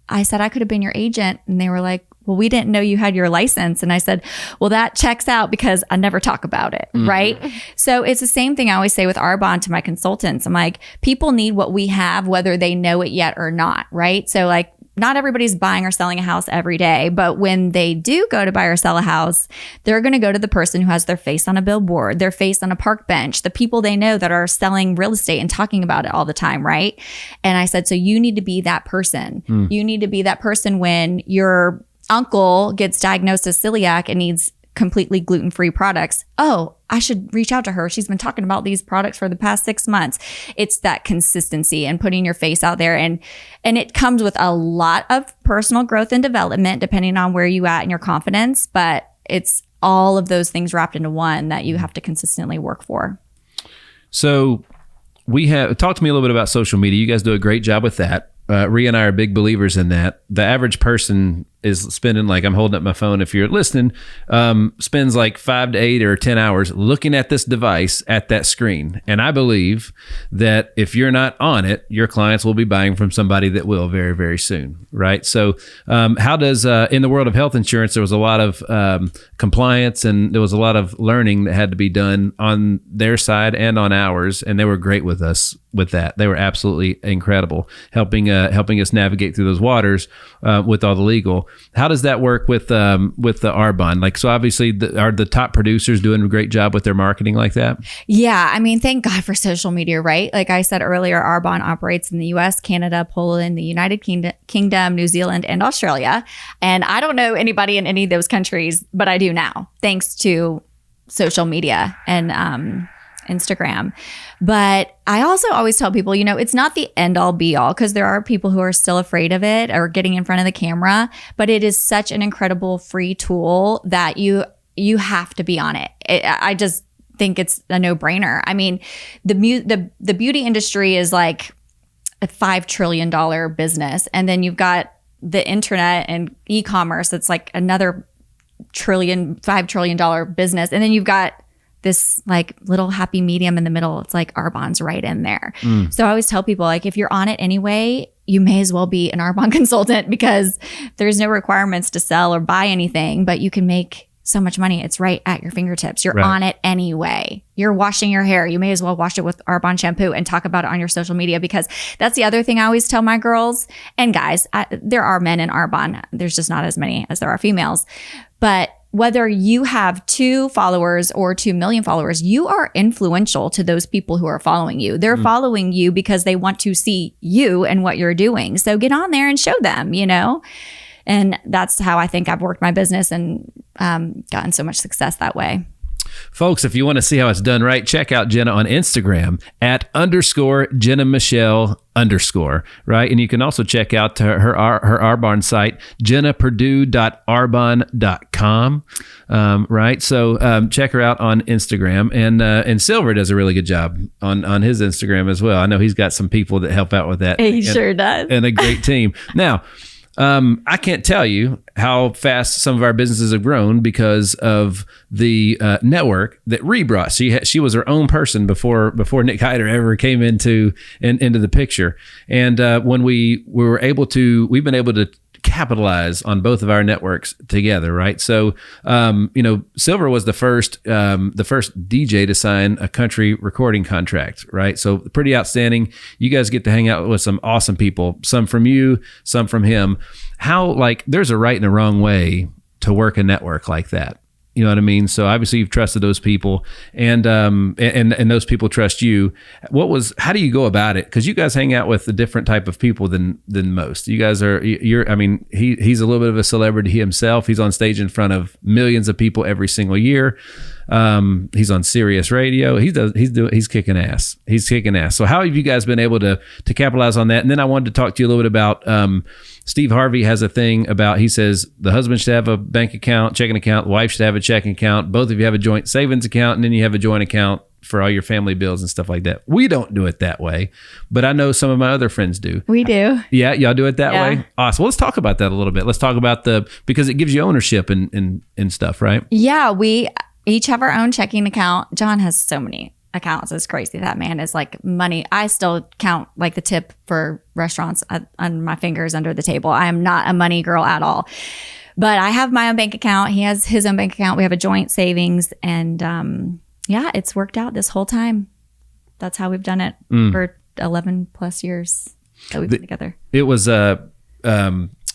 C: I said I could have been your agent. And they were like, well, we didn't know you had your license. And I said, well, that checks out because I never talk about it. Mm-hmm. Right. So it's the same thing I always say with Arbonne to my consultants. I'm like, people need what we have, whether they know it yet or not. Right. So not everybody's buying or selling a house every day, but when they do go to buy or sell a house, they're going to go to the person who has their face on a billboard, their face on a park bench, the people they know that are selling real estate and talking about it all the time, right? And I said, so you need to be that person. You need to be that person when your uncle gets diagnosed as celiac and needs completely gluten-free products. Oh, I should reach out to her. She's been talking about these products for the past 6 months. It's that consistency and putting your face out there. And it comes with a lot of personal growth and development, depending on where you at in your confidence. But it's all of those things wrapped into one that you have to consistently work for. So
B: talk to me a little bit about social media. You guys do a great job with that. Rhea and I are big believers in that. The average person is spending, I'm holding up my phone if you're listening, spends 5 to 8 or 10 hours looking at this device at that screen. And I believe that if you're not on it, your clients will be buying from somebody that will very, very soon. Right. So how does, in the world of health insurance, there was a lot of compliance, and there was a lot of learning that had to be done on their side and on ours. And they were great with us with that. They were absolutely incredible, helping us navigate through those waters with all the legal. How does that work with the Arbonne? So obviously, are the top producers doing a great job with their marketing like that?
C: Yeah, thank God for social media, right? Like I said earlier, Arbonne operates in the U.S., Canada, Poland, the United Kingdom, New Zealand, and Australia. And I don't know anybody in any of those countries, but I do now, thanks to social media and Instagram. But I also always tell people, it's not the end all be all, because there are people who are still afraid of it or getting in front of the camera, but it is such an incredible free tool that you have to be on it. I just think it's a no-brainer. The beauty industry is like a $5 trillion business. And then you've got the internet and e-commerce that's like another $5 trillion business. And then you've got this little happy medium in the middle. It's like Arbonne's right in there. So I always tell people, if you're on it anyway, you may as well be an Arbonne consultant, because there's no requirements to sell or buy anything, but you can make so much money. It's right at your fingertips. You're on it anyway. You're washing your hair. You may as well wash it with Arbonne shampoo and talk about it on your social media, because that's the other thing I always tell my girls and guys. There are men in Arbonne. There's just not as many as there are females. But whether you have 2 followers or 2 million followers, you are influential to those people who are following you. They're following you because they want to see you and what you're doing. So get on there and show them, And that's how I think I've worked my business and gotten so much success that way.
B: Folks, if you want to see how it's done right, check out Jenna on Instagram at _Jenna Michelle _ right? And you can also check out her Arbonne site, jennaperdue.arbonne.com, right? So check her out on Instagram. And Silver does a really good job on his Instagram as well. I know he's got some people that help out with that.
C: He sure does.
B: And a great team. Now, I can't tell you how fast some of our businesses have grown because of the network that Ree brought. She was her own person before Nick Hyder ever came into the picture. And when we've been able to capitalize on both of our networks together, right? So, Silver was the first DJ to sign a country recording contract, right? So pretty outstanding. You guys get to hang out with some awesome people, some from you, some from him. How, there's a right and a wrong way to work a network like that. You know what I mean? So obviously you've trusted those people and those people trust you. How do you go about it? Because you guys hang out with a different type of people than most. You guys he's a little bit of a celebrity himself. He's on stage in front of millions of people every single year. He's on Sirius Radio. He's kicking ass. He's kicking ass. So how have you guys been able to capitalize on that? And then I wanted to talk to you a little bit about, Steve Harvey has a thing about, he says the husband should have a bank account, checking account, the wife should have a checking account. Both of you have a joint savings account, and then you have a joint account for all your family bills and stuff like that. We don't do it that way, but I know some of my other friends do.
C: We do.
B: Yeah, y'all do it that way? Awesome. Well, let's talk about that a little bit. Let's talk about because it gives you ownership and stuff, right?
C: Yeah, we each have our own checking account. John has so many accounts. It's crazy. That man is like money. I still count the tip for restaurants on my fingers under the table. I am not a money girl at all, but I have my own bank account. He has his own bank account. We have a joint savings, and it's worked out this whole time. That's how we've done it for 11 plus years that we've been together.
B: It was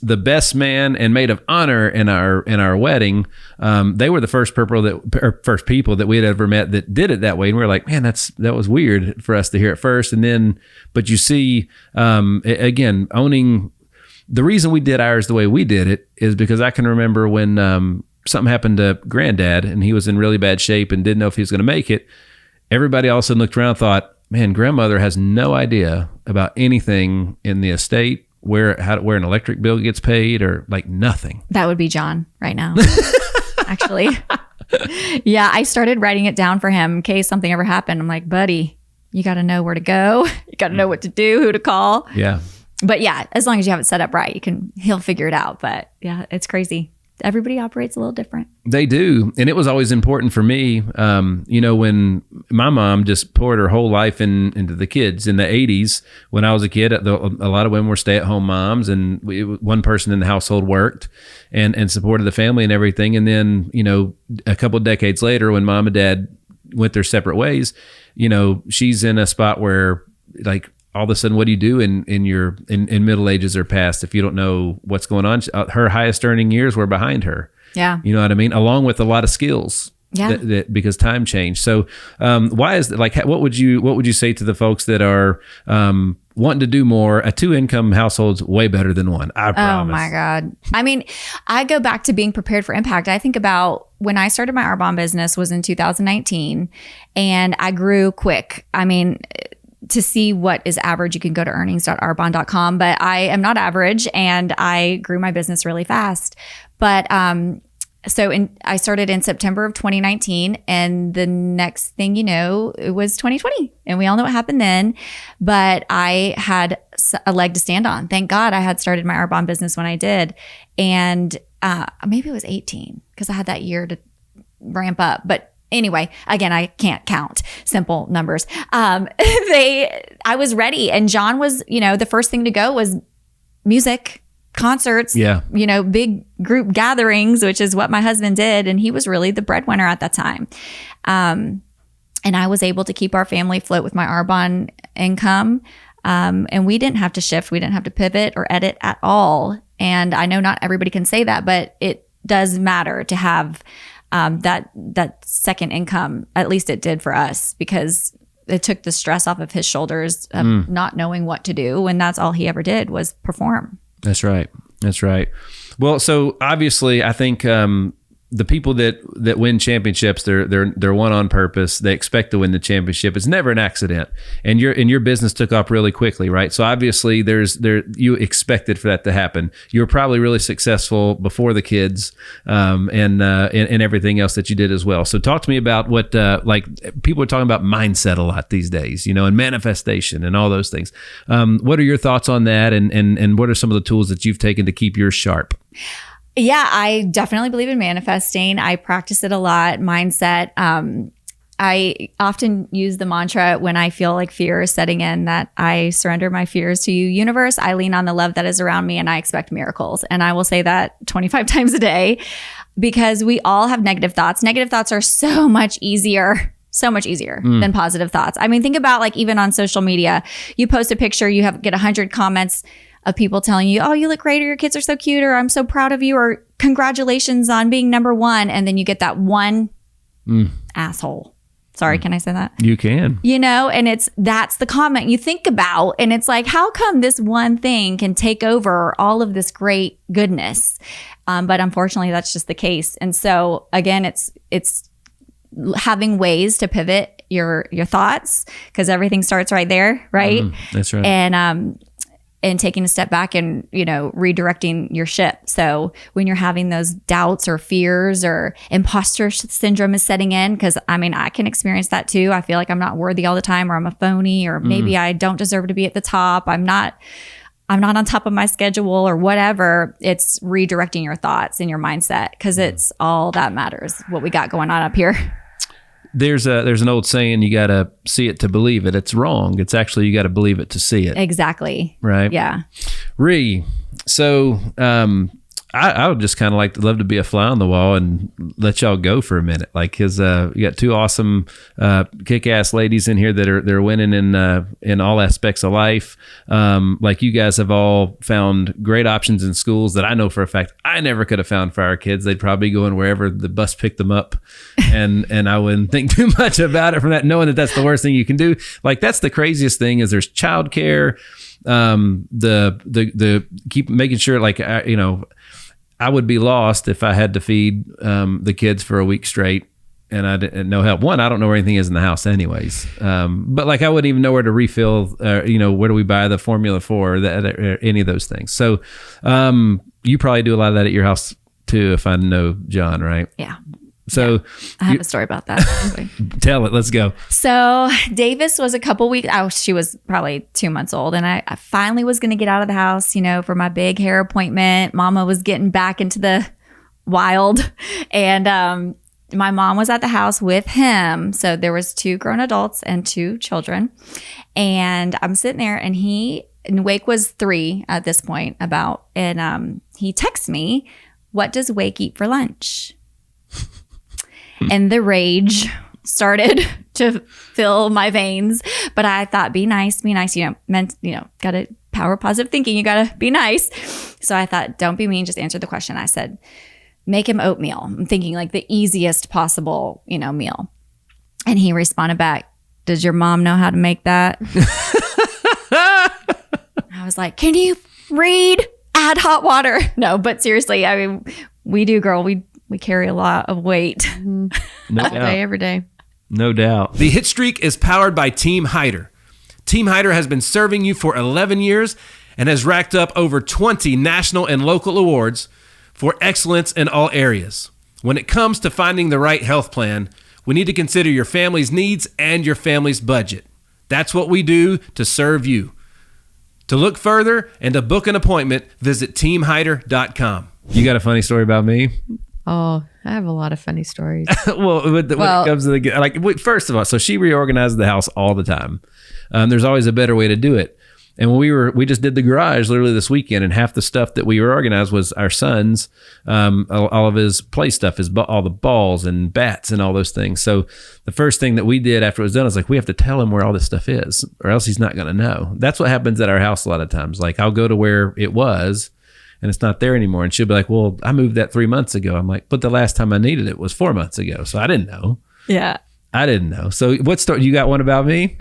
B: the best man and maid of honor in our wedding. They were the first people that we had ever met that did it that way, and we were like, man, that was weird for us to hear at first, and then, but you see, again, owning. The reason we did ours the way we did it is because I can remember when something happened to Granddad, and he was in really bad shape and didn't know if he was going to make it. Everybody all of a sudden looked around and thought, man, Grandmother has no idea about anything in the estate. Where an electric bill gets paid, or nothing. That
C: would be John right now, actually. Yeah, I started writing it down for him in case something ever happened. I'm like, buddy, you got to know where to go. You got to know what to do, who to call.
B: Yeah.
C: But yeah, as long as you have it set up right, he'll figure it out. But yeah, it's crazy. Everybody operates a little different.
B: They do. And it was always important for me, when my mom just poured her whole life into the kids. In the 80s, when I was a kid, a lot of women were stay-at-home moms, and one person in the household worked and supported the family and everything. And then, a couple of decades later, when Mom and Dad went their separate ways, she's in a spot where, all of a sudden, what do you do in middle ages or past if you don't know what's going on? Her highest earning years were behind her.
C: Yeah.
B: You know what I mean? Along with a lot of skills.
C: Yeah.
B: Because time changed. So why is that? What would you say to the folks that are wanting to do more? A 2-income household's way better than one. I promise.
C: Oh my God. I mean, I go back to being prepared for impact. I think about when I started my Arbonne business was in 2019, and I grew quick. I mean, to see what is average, you can go to earnings.arbonne.com, but I am not average, and I grew my business really fast. But I started in September of 2019, and the next thing you know, it was 2020, and we all know what happened then. But I had a leg to stand on. Thank God I had started my Arbonne business when I did, and maybe it was 18 because I had that year to ramp up. But anyway, again, I can't count simple numbers. I was ready, and John was, the first thing to go was music, concerts, big group gatherings, which is what my husband did. And he was really the breadwinner at that time. And I was able to keep our family afloat with my Arbonne income. And we didn't have to shift. We didn't have to pivot or edit at all. And I know not everybody can say that, but does matter to have that second income. At least it did for us, because it took the stress off of his shoulders of not knowing what to do, and that's all he ever did was perform.
B: That's right. Well, so obviously, I think the people that win championships, they're won on purpose. They expect to win the championship. It's never an accident. And your business took off really quickly, right? So obviously, you expected for that to happen. You were probably really successful before the kids, and everything else that you did as well. So talk to me about what like people are talking about mindset a lot these days, and manifestation and all those things. What are your thoughts on that, and what are some of the tools that you've taken to keep yours sharp?
C: Yeah, I definitely believe in manifesting. I practice it a lot. Mindset. I often use the mantra when I feel like fear is setting in, that I surrender my fears to you, universe. I lean on the love that is around me, and I expect miracles. And I will say that 25 times a day, because we all have negative thoughts. Negative thoughts are so much easier than positive thoughts. I mean, think about, like, even on social media, you post a picture, you get 100 comments of people telling you, oh, you look great, or your kids are so cute, or I'm so proud of you, or congratulations on being number one. And then you get that one asshole. Sorry, can I say that?
B: You can.
C: And that's the comment you think about. And it's like, how come this one thing can take over all of this great goodness? But unfortunately, that's just the case. And so again, it's having ways to pivot your thoughts, because everything starts right there, right?
B: That's right.
C: And taking a step back and, redirecting your ship. So when you're having those doubts or fears, or imposter syndrome is setting in, because I can experience that too. I feel like I'm not worthy all the time, or I'm a phony, or maybe I don't deserve to be at the top. I'm not on top of my schedule, or whatever. It's redirecting your thoughts and your mindset, because it's all that matters, what we got going on up here.
B: There's an old saying, you got to see it to believe it. It's wrong. It's actually, you got to believe it to see it.
C: Exactly.
B: Right.
C: Yeah.
B: So I would just kind of love to be a fly on the wall and let y'all go for a minute. Cause you got two awesome kick-ass ladies in here that are winning in all aspects of life. You guys have all found great options in schools that I know for a fact I never could have found for our kids. They'd probably go in wherever the bus picked them up, and I wouldn't think too much about it from that, knowing that that's the worst thing you can do. That's the craziest thing, is there's childcare. The keep making sure, I would be lost if I had to feed the kids for a week straight and I didn't know help. One, I don't know where anything is in the house anyways. But I wouldn't even know where to refill, where do we buy the formula for that, or any of those things. So you probably do a lot of that at your house too, if I know John, right?
C: Yeah.
B: So
C: I have a story about that.
B: Tell it. Let's go.
C: So Davis was a couple weeks out. She was probably 2 months old. And I finally was going to get out of the house, for my big hair appointment. Mama was getting back into the wild. And my mom was at the house with him. So there was 2 grown adults and 2 children. And I'm sitting there, and Wake was 3 at this point and he texts me, "What does Wake eat for lunch?" And the rage started to fill my veins. But I thought, be nice, got to power positive thinking. You got to be nice. So I thought, don't be mean, just answer the question. I said, make him oatmeal. I'm thinking the easiest possible, meal. And he responded back, "Does your mom know how to make that?" I was like, can you read? Add hot water. No, but seriously, we do, girl. We carry a lot of weight.
B: No doubt.
D: Every day.
B: No doubt.
E: The Hit Streak is powered by Team Hyder. Team Hyder has been serving you for 11 years and has racked up over 20 national and local awards for excellence in all areas. When it comes to finding the right health plan, we need to consider your family's needs and your family's budget. That's what we do to serve you. To look further and to book an appointment, visit teamhyder.com.
B: You got a funny story about me?
D: Oh, I have a lot of funny stories.
B: When it comes to first of all, so she reorganizes the house all the time. There's always a better way to do it. And when we just did the garage literally this weekend, and half the stuff that we reorganized was our son's, all of his play stuff, all the balls and bats and all those things. So the first thing that we did after it was done was we have to tell him where all this stuff is, or else he's not going to know. That's what happens at our house a lot of times. I'll go to where it was, and it's not there anymore. And she'll be like, well, I moved that 3 months ago. I'm like, but the last time I needed it was 4 months ago. So I didn't know.
D: Yeah.
B: I didn't know. So what story? You got one about me?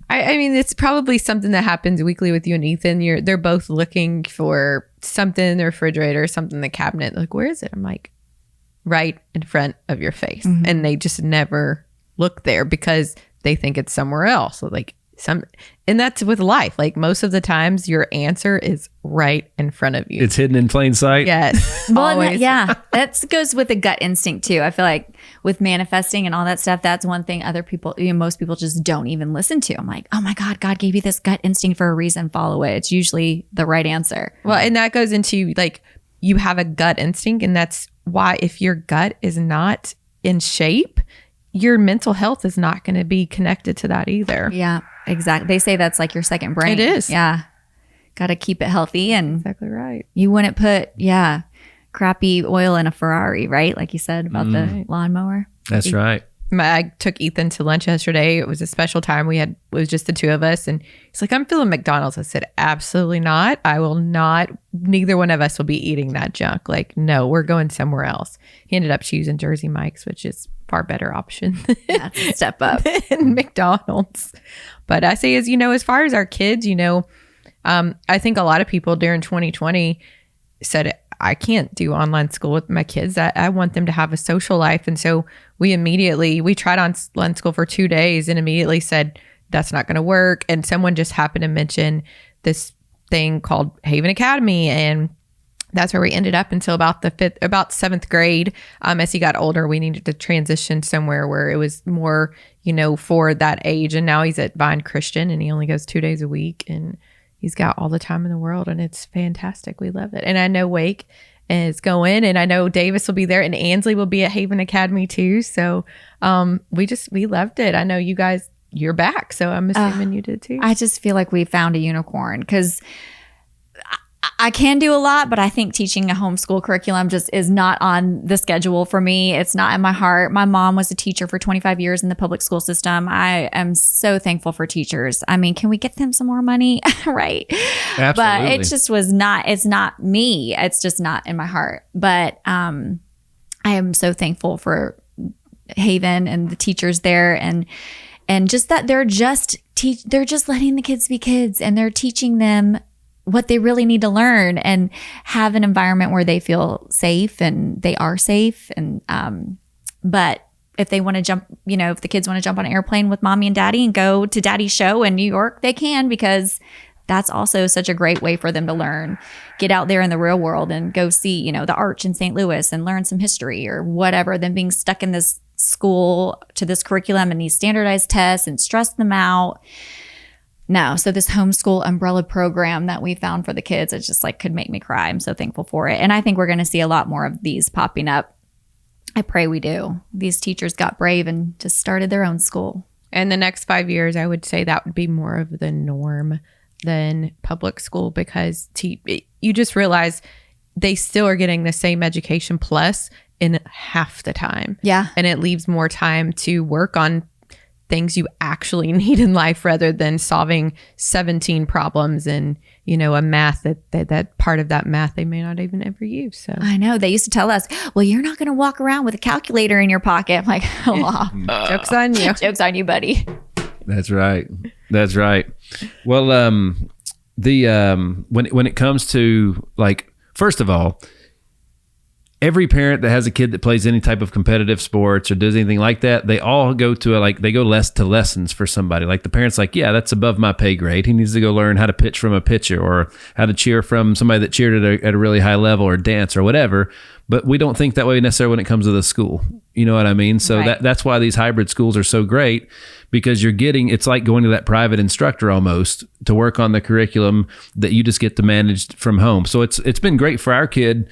D: I mean, it's probably something that happens weekly with you and Ethan. They're both looking for something in the refrigerator, something in the cabinet. Like, where is it? I'm like, right in front of your face. Mm-hmm. And they just never look there because they think it's somewhere else. So like and that's with life. Like most of the times your answer is right in front of you.
B: It's hidden in plain sight.
D: Yes.
C: Well, that goes with the gut instinct too. I feel like with manifesting and all that stuff, that's one thing other people, most people just don't even listen to. I'm like, oh my God, God gave you this gut instinct for a reason. Follow it. It's usually the right answer.
D: Well, and that goes into like, you have a gut instinct, and that's why if your gut is not in shape, your mental health is not going to be connected to that either.
C: Yeah, exactly. They say that's like your second brain.
D: It is.
C: Yeah. Got to keep it healthy. And
D: exactly right.
C: You wouldn't put, crappy oil in a Ferrari, right? Like you said about the lawnmower.
B: That's right.
D: I took Ethan to lunch yesterday. It was a special time. It was just the two of us. And he's like, I'm feeling McDonald's. I said, absolutely not. I will not. Neither one of us will be eating that junk. Like, no, we're going somewhere else. He ended up choosing Jersey Mike's, which is far better option.
C: That's a step up.
D: than McDonald's. But I say, as far as our kids, I think a lot of people during 2020 said, I can't do online school with my kids. I want them to have a social life. And so we tried online school for 2 days and immediately said, that's not going to work. And someone just happened to mention this thing called Haven Academy. And that's where we ended up until about seventh grade. As he got older, we needed to transition somewhere where it was more, for that age. And now he's at Vine Christian and he only goes 2 days a week. And he's got all the time in the world and it's fantastic. We love it. And I know Wake is going and I know Davis will be there and Ansley will be at Haven Academy too. So we loved it. I know you guys, you're back. So I'm assuming you did too.
C: I just feel like we found a unicorn because I can do a lot, but I think teaching a homeschool curriculum just is not on the schedule for me. It's not in my heart. My mom was a teacher for 25 years in the public school system. I am so thankful for teachers. I mean, can we get them some more money? Right.
B: Absolutely.
C: But it just it's not me. It's just not in my heart. But I am so thankful for Haven and the teachers there and just that they're just letting the kids be kids and they're teaching them what they really need to learn and have an environment where they feel safe and they are safe. And, but if they want to jump, if the kids want to jump on an airplane with mommy and daddy and go to daddy's show in New York, they can, because that's also such a great way for them to learn, get out there in the real world and go see, the Arch in St. Louis and learn some history or whatever, than being stuck in this school to this curriculum and these standardized tests and stress them out. No. So this homeschool umbrella program that we found for the kids, it's just like could make me cry. I'm so thankful for it. And I think we're going to see a lot more of these popping up. I pray we do. These teachers got brave and just started their own school.
D: And the next 5 years, I would say that would be more of the norm than public school, because you just realize they still are getting the same education plus in half the time.
C: Yeah.
D: And it leaves more time to work on things you actually need in life rather than solving 17 problems and, a math that part of that math they may not even ever use. So
C: I know they used to tell us, well, you're not going to walk around with a calculator in your pocket. I'm like, oh,
D: joke's on you.
C: Joke's on you, buddy.
B: That's right. That's right. Well, when it comes to, like, first of all, every parent that has a kid that plays any type of competitive sports or does anything like that, they all go to lessons for somebody. Like the parent's like, yeah, that's above my pay grade. He needs to go learn how to pitch from a pitcher or how to cheer from somebody that cheered at a really high level or dance or whatever. But we don't think that way necessarily when it comes to the school. You know what I mean? So
C: right.
B: that's why these hybrid schools are so great, because it's like going to that private instructor almost to work on the curriculum that you just get to manage from home. So it's been great for our kid.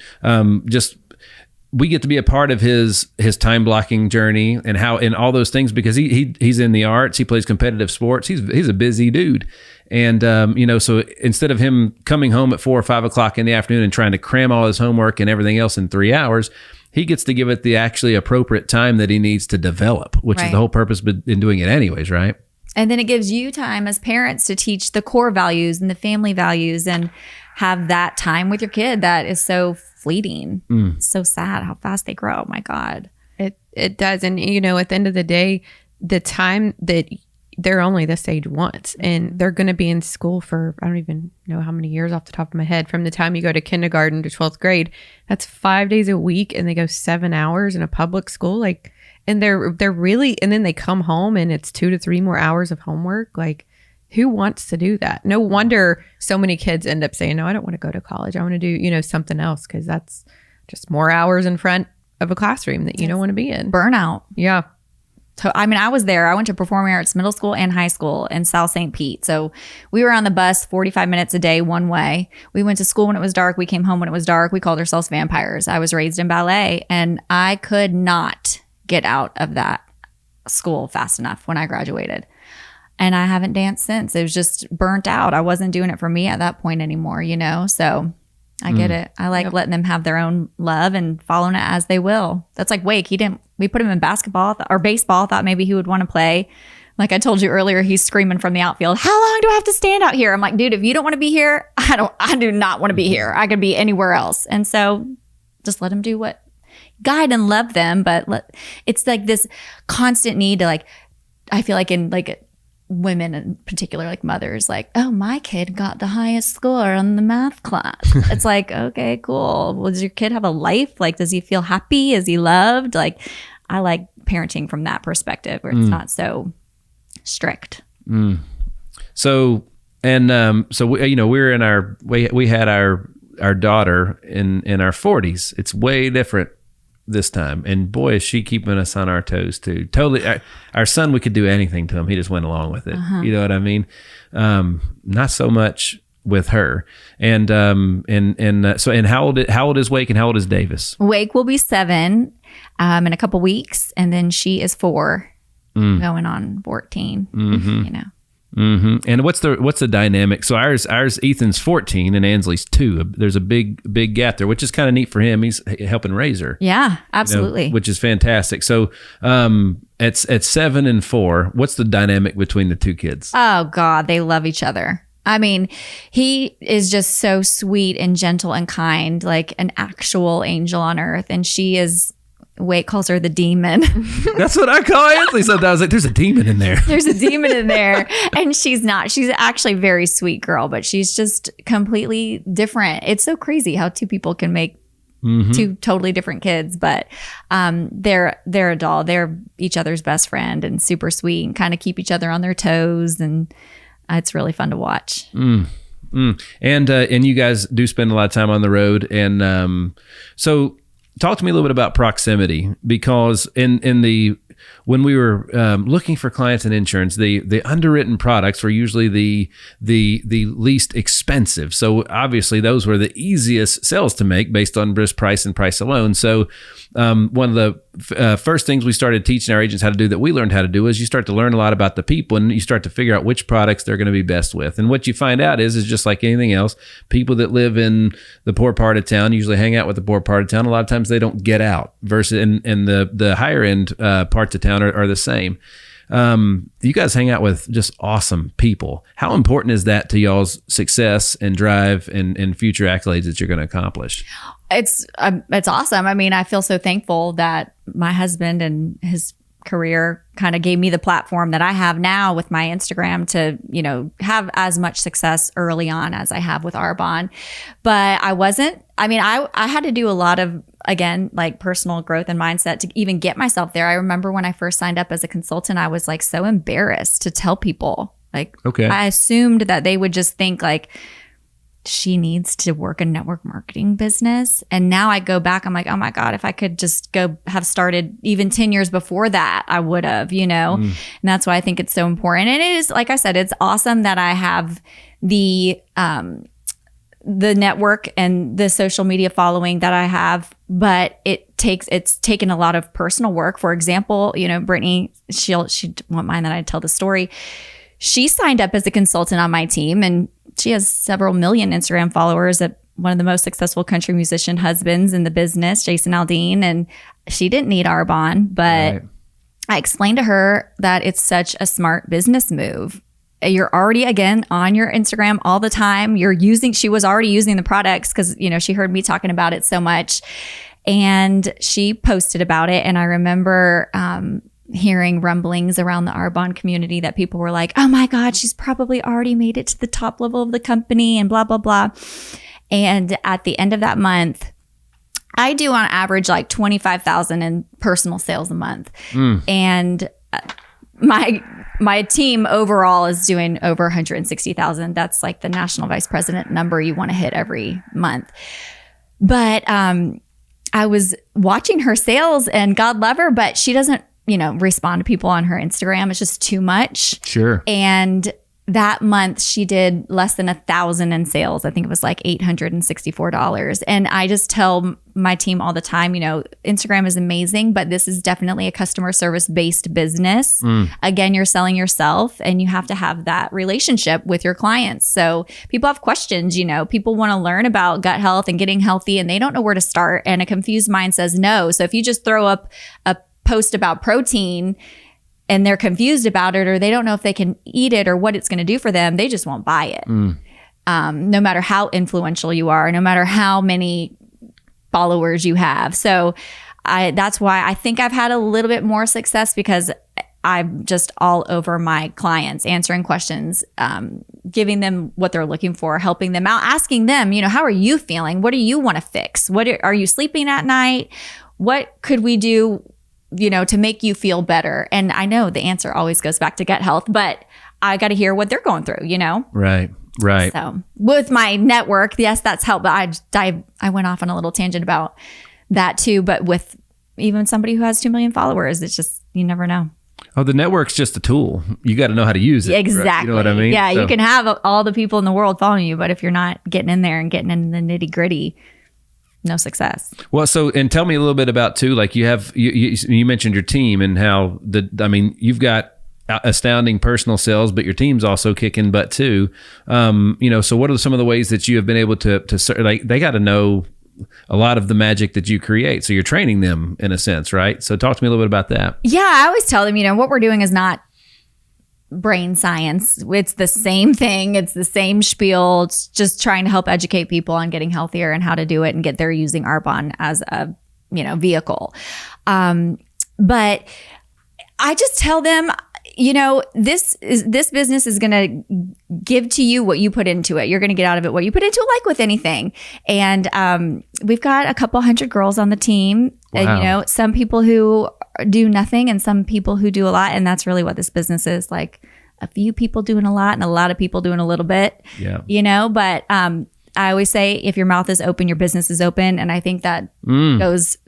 B: We get to be a part of his time blocking journey and all those things, because he's in the arts, he plays competitive sports. He's a busy dude. And, so instead of him coming home at 4 or 5 o'clock in the afternoon and trying to cram all his homework and everything else in 3 hours, he gets to give it the actually appropriate time that he needs to develop, which is the whole purpose in doing it anyways, right?
C: And then it gives you time as parents to teach the core values and the family values and have that time with your kid that is so fleeting. It's so sad how fast they grow. Oh my God.
D: It does. And, you know, at the end of the day, the time that they're only this age once, and they're going to be in school for, I don't even know how many years off the top of my head, from the time you go to kindergarten to 12th grade, that's 5 days a week, and they go 7 hours in a public school. Like, and they're really, and then they come home and it's 2 to 3 more hours of homework. Like, who wants to do that? No wonder so many kids end up saying, no, I don't want to go to college. I want to do, you know, something else, because that's just more hours in front of a classroom that you don't want to be in.
C: Burnout.
D: Yeah.
C: So, I mean, I was there. I went to performing arts middle school and high school in South St. Pete. So we were on the bus 45 minutes a day, one way. We went to school when it was dark. We came home when it was dark. We called ourselves vampires. I was raised in ballet, and I could not get out of that school fast enough when I graduated. And I haven't danced since. It was just burnt out. I wasn't doing it for me at that point anymore, you know? So I get it. I like letting them have their own love and following it as they will. That's like Wake. We put him in basketball or baseball, thought maybe he would want to play. Like I told you earlier, he's screaming from the outfield, how long do I have to stand out here? I'm like, dude, if you don't want to be here, I do not want to be here. I could be anywhere else. And so just let him do what, guide and love them. But it's like this constant need to, like, I feel like in like women in particular, like mothers, like, oh, my kid got the highest score on the math class. It's like, okay, cool. Well, does your kid have a life? Like, does he feel happy? Is he loved? Like, I like parenting from that perspective where it's not so strict.
B: So we, you know, we had our daughter in our 40s. It's way different this time, and boy, is she keeping us on our toes too. Totally. Our son, we could do anything to him. He just went along with it. You know what I mean? Not so much with her. And how old is Wake and how old is Davis?
C: Wake will be 7 in a couple weeks, and then she is 4 going on 14. You know.
B: And what's the dynamic? So ours Ethan's 14 and Ansley's 2. There's a big gap there, which is kind of neat for him. He's helping raise her.
C: Yeah, absolutely.
B: You know, which is fantastic. So at 7 and 4, what's the dynamic between the two kids?
C: Oh God, they love each other. I mean, he is just so sweet and gentle and kind, like an actual angel on earth, and she is. Wake calls her the demon.
B: That's what I call Ansley. So I was like, there's a demon in there.
C: There's a demon in there. And she's not. She's actually a very sweet girl, but she's just completely different. It's so crazy how two people can make two totally different kids, but they're a doll. They're each other's best friend and super sweet and kind of keep each other on their toes. And it's really fun to watch.
B: And you guys do spend a lot of time on the road. And so talk to me a little bit about proximity, because when we were looking for clients in insurance, the underwritten products were usually the least expensive. So obviously those were the easiest sales to make based on risk price and price alone. So one of the first things we started teaching our agents how to do, that we learned how to do, is you start to learn a lot about the people, and you start to figure out which products they're going to be best with. And what you find out is just like anything else, people that live in the poor part of town usually hang out with the poor part of town. A lot of times they don't get out, versus in the higher end parts of town are the same. You guys hang out with just awesome people. How important is that to y'all's success and drive and future accolades that you're going to accomplish?
C: It's awesome. I mean, I feel so thankful that my husband and his career kind of gave me the platform that I have now with my Instagram to, you know, have as much success early on as I have with Arbonne. But I had to do a lot of, again, like personal growth and mindset to even get myself there. I remember when I first signed up as a consultant, I was like so embarrassed to tell people. Like, okay, I assumed that they would just think like, she needs to work a network marketing business. And now I go back, I'm like, oh my God, if I could just go have started even 10 years before that, I would have, you know? And that's why I think it's so important. And it is, like I said, it's awesome that I have the network and the social media following that I have, but it's taken a lot of personal work. For example, you know, Brittany, she won't mind that I tell the story. She signed up as a consultant on my team, and she has several million Instagram followers at one of the most successful country musician husbands in the business, Jason Aldean. And she didn't need Arbonne, but right. I explained to her that it's such a smart business move. you're already, again, on your Instagram all the time. She was already using the products because, she heard me talking about it so much. And she posted about it. And I remember hearing rumblings around the Arbonne community that people were like, oh my God, she's probably already made it to the top level of the company and blah, blah, blah. And at the end of that month, I do on average like 25,000 in personal sales a month. And my team overall is doing over 160,000. That's like the national vice president number you want to hit every month. But I was watching her sales, and God love her, but she doesn't, respond to people on her Instagram. It's just too much.
B: Sure. And
C: that month she did less than 1,000 in sales. I think it was like $864. And I just tell my team all the time, Instagram is amazing, but this is definitely a customer service based business. Again, you're selling yourself, and you have to have that relationship with your clients. So people have questions, people want to learn about gut health and getting healthy, and they don't know where to start. And a confused mind says no. So if you just throw up a post about protein and they're confused about it, or they don't know if they can eat it or what it's going to do for them, they just won't buy it. No matter how influential you are, no matter how many followers you have. So that's why I think I've had a little bit more success, because I'm just all over my clients, answering questions, giving them what they're looking for, helping them out, asking them, how are you feeling? What do you want to fix? Are you sleeping at night? What could we do to make you feel better? And I know the answer always goes back to gut health, but I got to hear what they're going through,
B: Right.
C: So with my network, yes, that's helped. But I went off on a little tangent about that too. But with even somebody who has 2 million followers, it's just, you never know.
B: Oh, the network's just a tool. You got to know how to use it.
C: Exactly.
B: Right? You know what I mean?
C: Yeah, you can have all the people in the world following you, but if you're not getting in there and getting in the nitty gritty, no success.
B: Well, and tell me a little bit about too, like you mentioned your team and how you've got astounding personal sales, but your team's also kicking butt too. So what are some of the ways that you have been able to like, they got to know a lot of the magic that you create. So you're training them in a sense, right? So talk to me a little bit about that.
C: Yeah, I always tell them, what we're doing is not brain science. It's the same thing. It's the same spiel. It's just trying to help educate people on getting healthier and how to do it and get there using Arbonne as a, vehicle. But I just tell them, this business is going to give to you what you put into it. You're going to get out of it what you put into it, like with anything. And we've got a couple hundred girls on the team.
B: Wow.
C: And, some people who do nothing and some people who do a lot. And that's really what this business is, like a few people doing a lot and a lot of people doing a little bit.
B: Yeah.
C: But I always say, if your mouth is open, your business is open. And I think that goes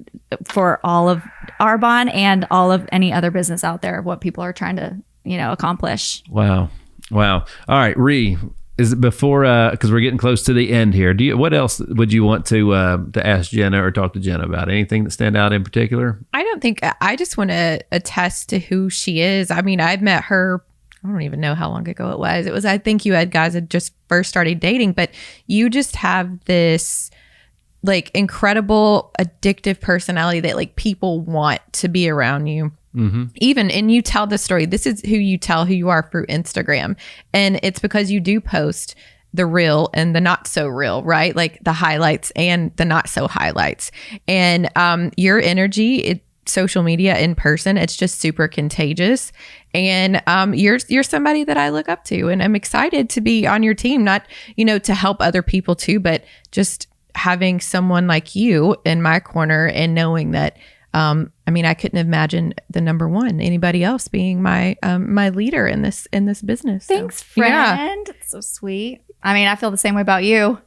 C: for all of Arbonne and all of any other business out there, what people are trying to, accomplish.
B: Wow. All right, Ree, is it before, because we're getting close to the end here. What else would you want to ask Jenna or talk to Jenna about? Anything that stand out in particular?
D: I just want to attest to who she is. I mean, I've met her, I don't even know how long ago it was. I think you had guys that just first started dating, but you just have this like incredible addictive personality that like people want to be around you. Even, and you tell the story. This is who you tell who you are through Instagram. And it's because you do post the real and the not so real, right? Like the highlights and the not so highlights. And your energy, social media in person, it's just super contagious. And you're somebody that I look up to, and I'm excited to be on your team, not, to help other people too, but just having someone like you in my corner and knowing that, I couldn't imagine the number one, anybody else being my my leader in this business.
C: Thanks, friend.
D: Yeah.
C: It's so sweet. I feel the same way about you.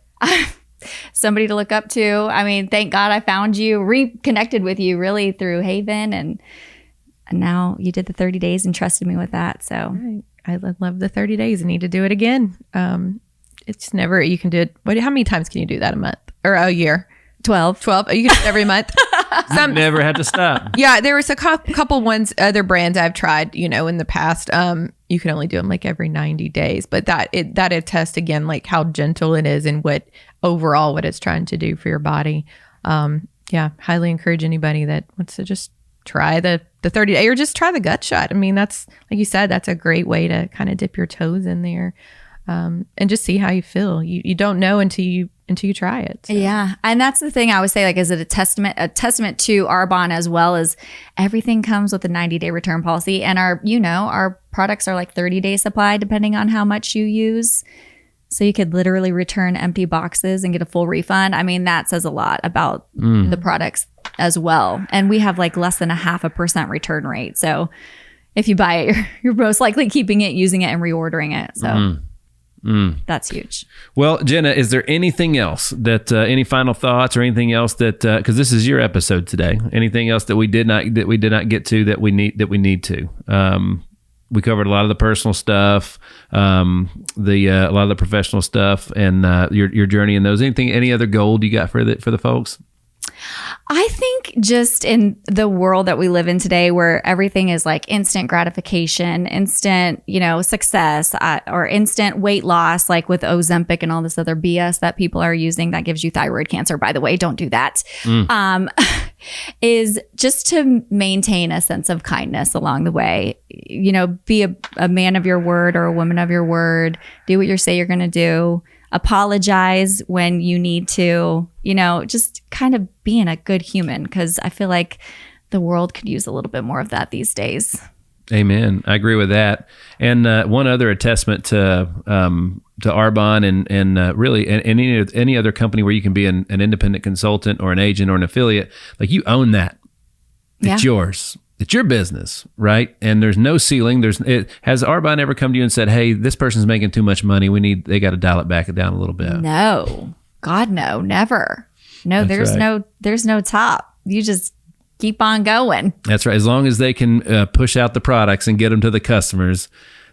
C: Somebody to look up to. Thank God I found you, reconnected with you really through Haven, and now you did the 30 days and trusted me with that. So
D: I love the 30 days. I need to do it again. It's never, you can do it. How many times can you do that a month or a year?
C: 12.
D: You can do it every month.
B: Some never had to stop.
D: Yeah, there was a couple ones, other brands I've tried, in the past. You can only do them like every 90 days, but that attests again, like how gentle it is and what overall what it's trying to do for your body. Highly encourage anybody that wants to just try the 30-day or just try the gut shot. I mean, that's, like you said, that's a great way to kind of dip your toes in there and just see how you feel. You don't know until you try it. So.
C: Yeah. And that's the thing I would say, like, is it a testament to Arbonne, as well as everything comes with a 90-day return policy. And our products are like 30-day supply, depending on how much you use. So you could literally return empty boxes and get a full refund. I mean, that says a lot about the products as well. And we have like less than 0.5% return rate. So if you buy it, you're most likely keeping it, using it, and reordering it. So that's huge.
B: Well, Jenna, is there anything else that any final thoughts or anything else that because this is your episode today? Anything else that we did not get to that we need to? We covered a lot of the personal stuff, a lot of the professional stuff, and your journey in those. Any other gold you got for the folks?
C: I think just in the world that we live in today, where everything is like instant gratification, instant, success, or instant weight loss, like with Ozempic and all this other BS that people are using that gives you thyroid cancer, by the way, don't do that. Is just to maintain a sense of kindness along the way. Be a man of your word or a woman of your word. Do what you say you're going to do. Apologize when you need to, just kind of being a good human, because I feel like the world could use a little bit more of that these days.
B: Amen. I agree with that. And one other attestament to Arbonne and really any other company where you can be an independent consultant or an agent or an affiliate, like you own that. It's yours. It's your business, right? And there's no ceiling. Has Arbonne ever come to you and said, "Hey, this person's making too much money. They got to dial it back down a little bit"?
C: No, God, no, never. No,
B: That's right.
C: there's no top. You just keep on going.
B: That's right. As long as they can push out the products and get them to the customers,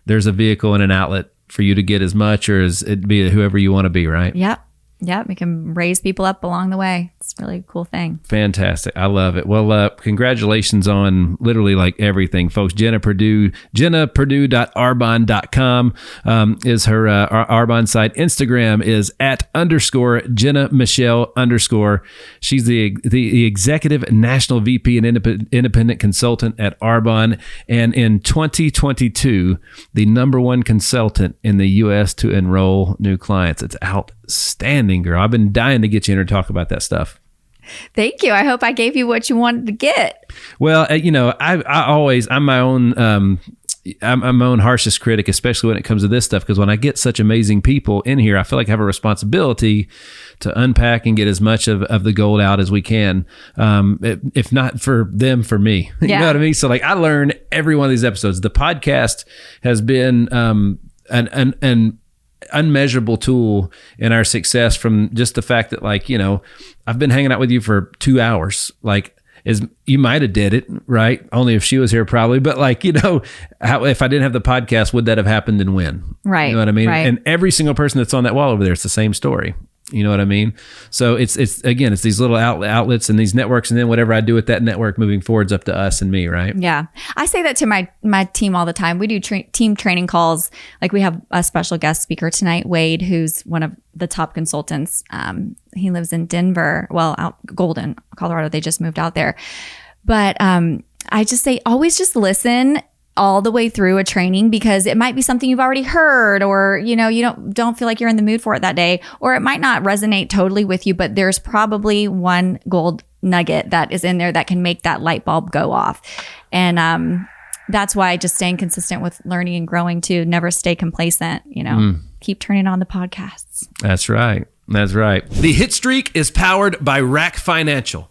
B: there's a vehicle and an outlet for you to get as much or as it be whoever you want to be, right?
C: Yep. We can raise people up along the way. It's really a cool thing.
B: Fantastic. I love it. Well, congratulations on literally like everything, folks. Jenna Perdue, jennaperdue.arbonne.com is her Arbonne site. Instagram is @_Jenna Michelle_. She's the executive national VP and independent consultant at Arbonne. And in 2022, the #1 consultant in the U.S. to enroll new clients. It's outstanding, girl. I've been dying to get you in here to talk about that stuff.
C: Thank you. I hope I gave you what you wanted to get.
B: Well, I'm my own I'm my own harshest critic, especially when it comes to this stuff, because when I get such amazing people in here, I feel like I have a responsibility to unpack and get as much of the gold out as we can. If not for them, for me. You know what I mean? So like I learn every one of these episodes. The podcast has been an unmeasurable tool in our success, from just the fact that I've been hanging out with you for 2 hours. You might have did it, right? Only if she was here, probably. But if I didn't have the podcast, would that have happened and when?
C: Right.
B: You know what I mean?
C: Right.
B: And every single person that's on that wall over there, it's the same story. You know what I mean? So it's these little outlets and these networks, and then whatever I do with that network moving forward is up to us and me, right?
C: Yeah. I say that to my team all the time. We do team training calls. Like we have a special guest speaker tonight, Wade, who's one of the top consultants. He lives in Denver, out Golden, Colorado. They just moved out there. But I just say, always just listen all the way through a training, because it might be something you've already heard, or you don't feel like you're in the mood for it that day, or it might not resonate totally with you, but there's probably one gold nugget that is in there that can make that light bulb go off. And that's why just staying consistent with learning and growing too. Never stay complacent, keep turning on the podcasts.
B: That's right.
E: The Hitstreak is powered by RAC Financial.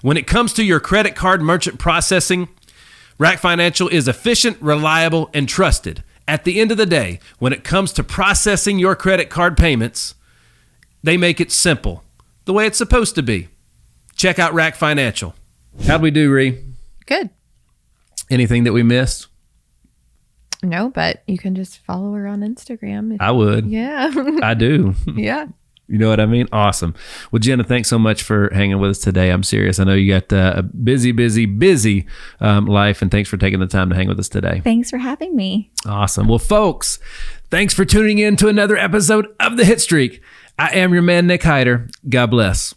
E: When it comes to your credit card merchant processing, RAC Financial is efficient, reliable, and trusted. At the end of the day, when it comes to processing your credit card payments, they make it simple, the way it's supposed to be. Check out RAC Financial.
B: How'd we do, Ree?
D: Good.
B: Anything that we missed?
D: No, but you can just follow her on Instagram.
B: I would.
D: Yeah.
B: I do.
D: Yeah.
B: You know what I mean? Awesome. Well, Jenna, thanks so much for hanging with us today. I'm serious. I know you got a busy life, and thanks for taking the time to hang with us today.
C: Thanks for having me.
B: Awesome. Well, folks, thanks for tuning in to another episode of The Hitstreak. I am your man, Nick Hyder. God bless.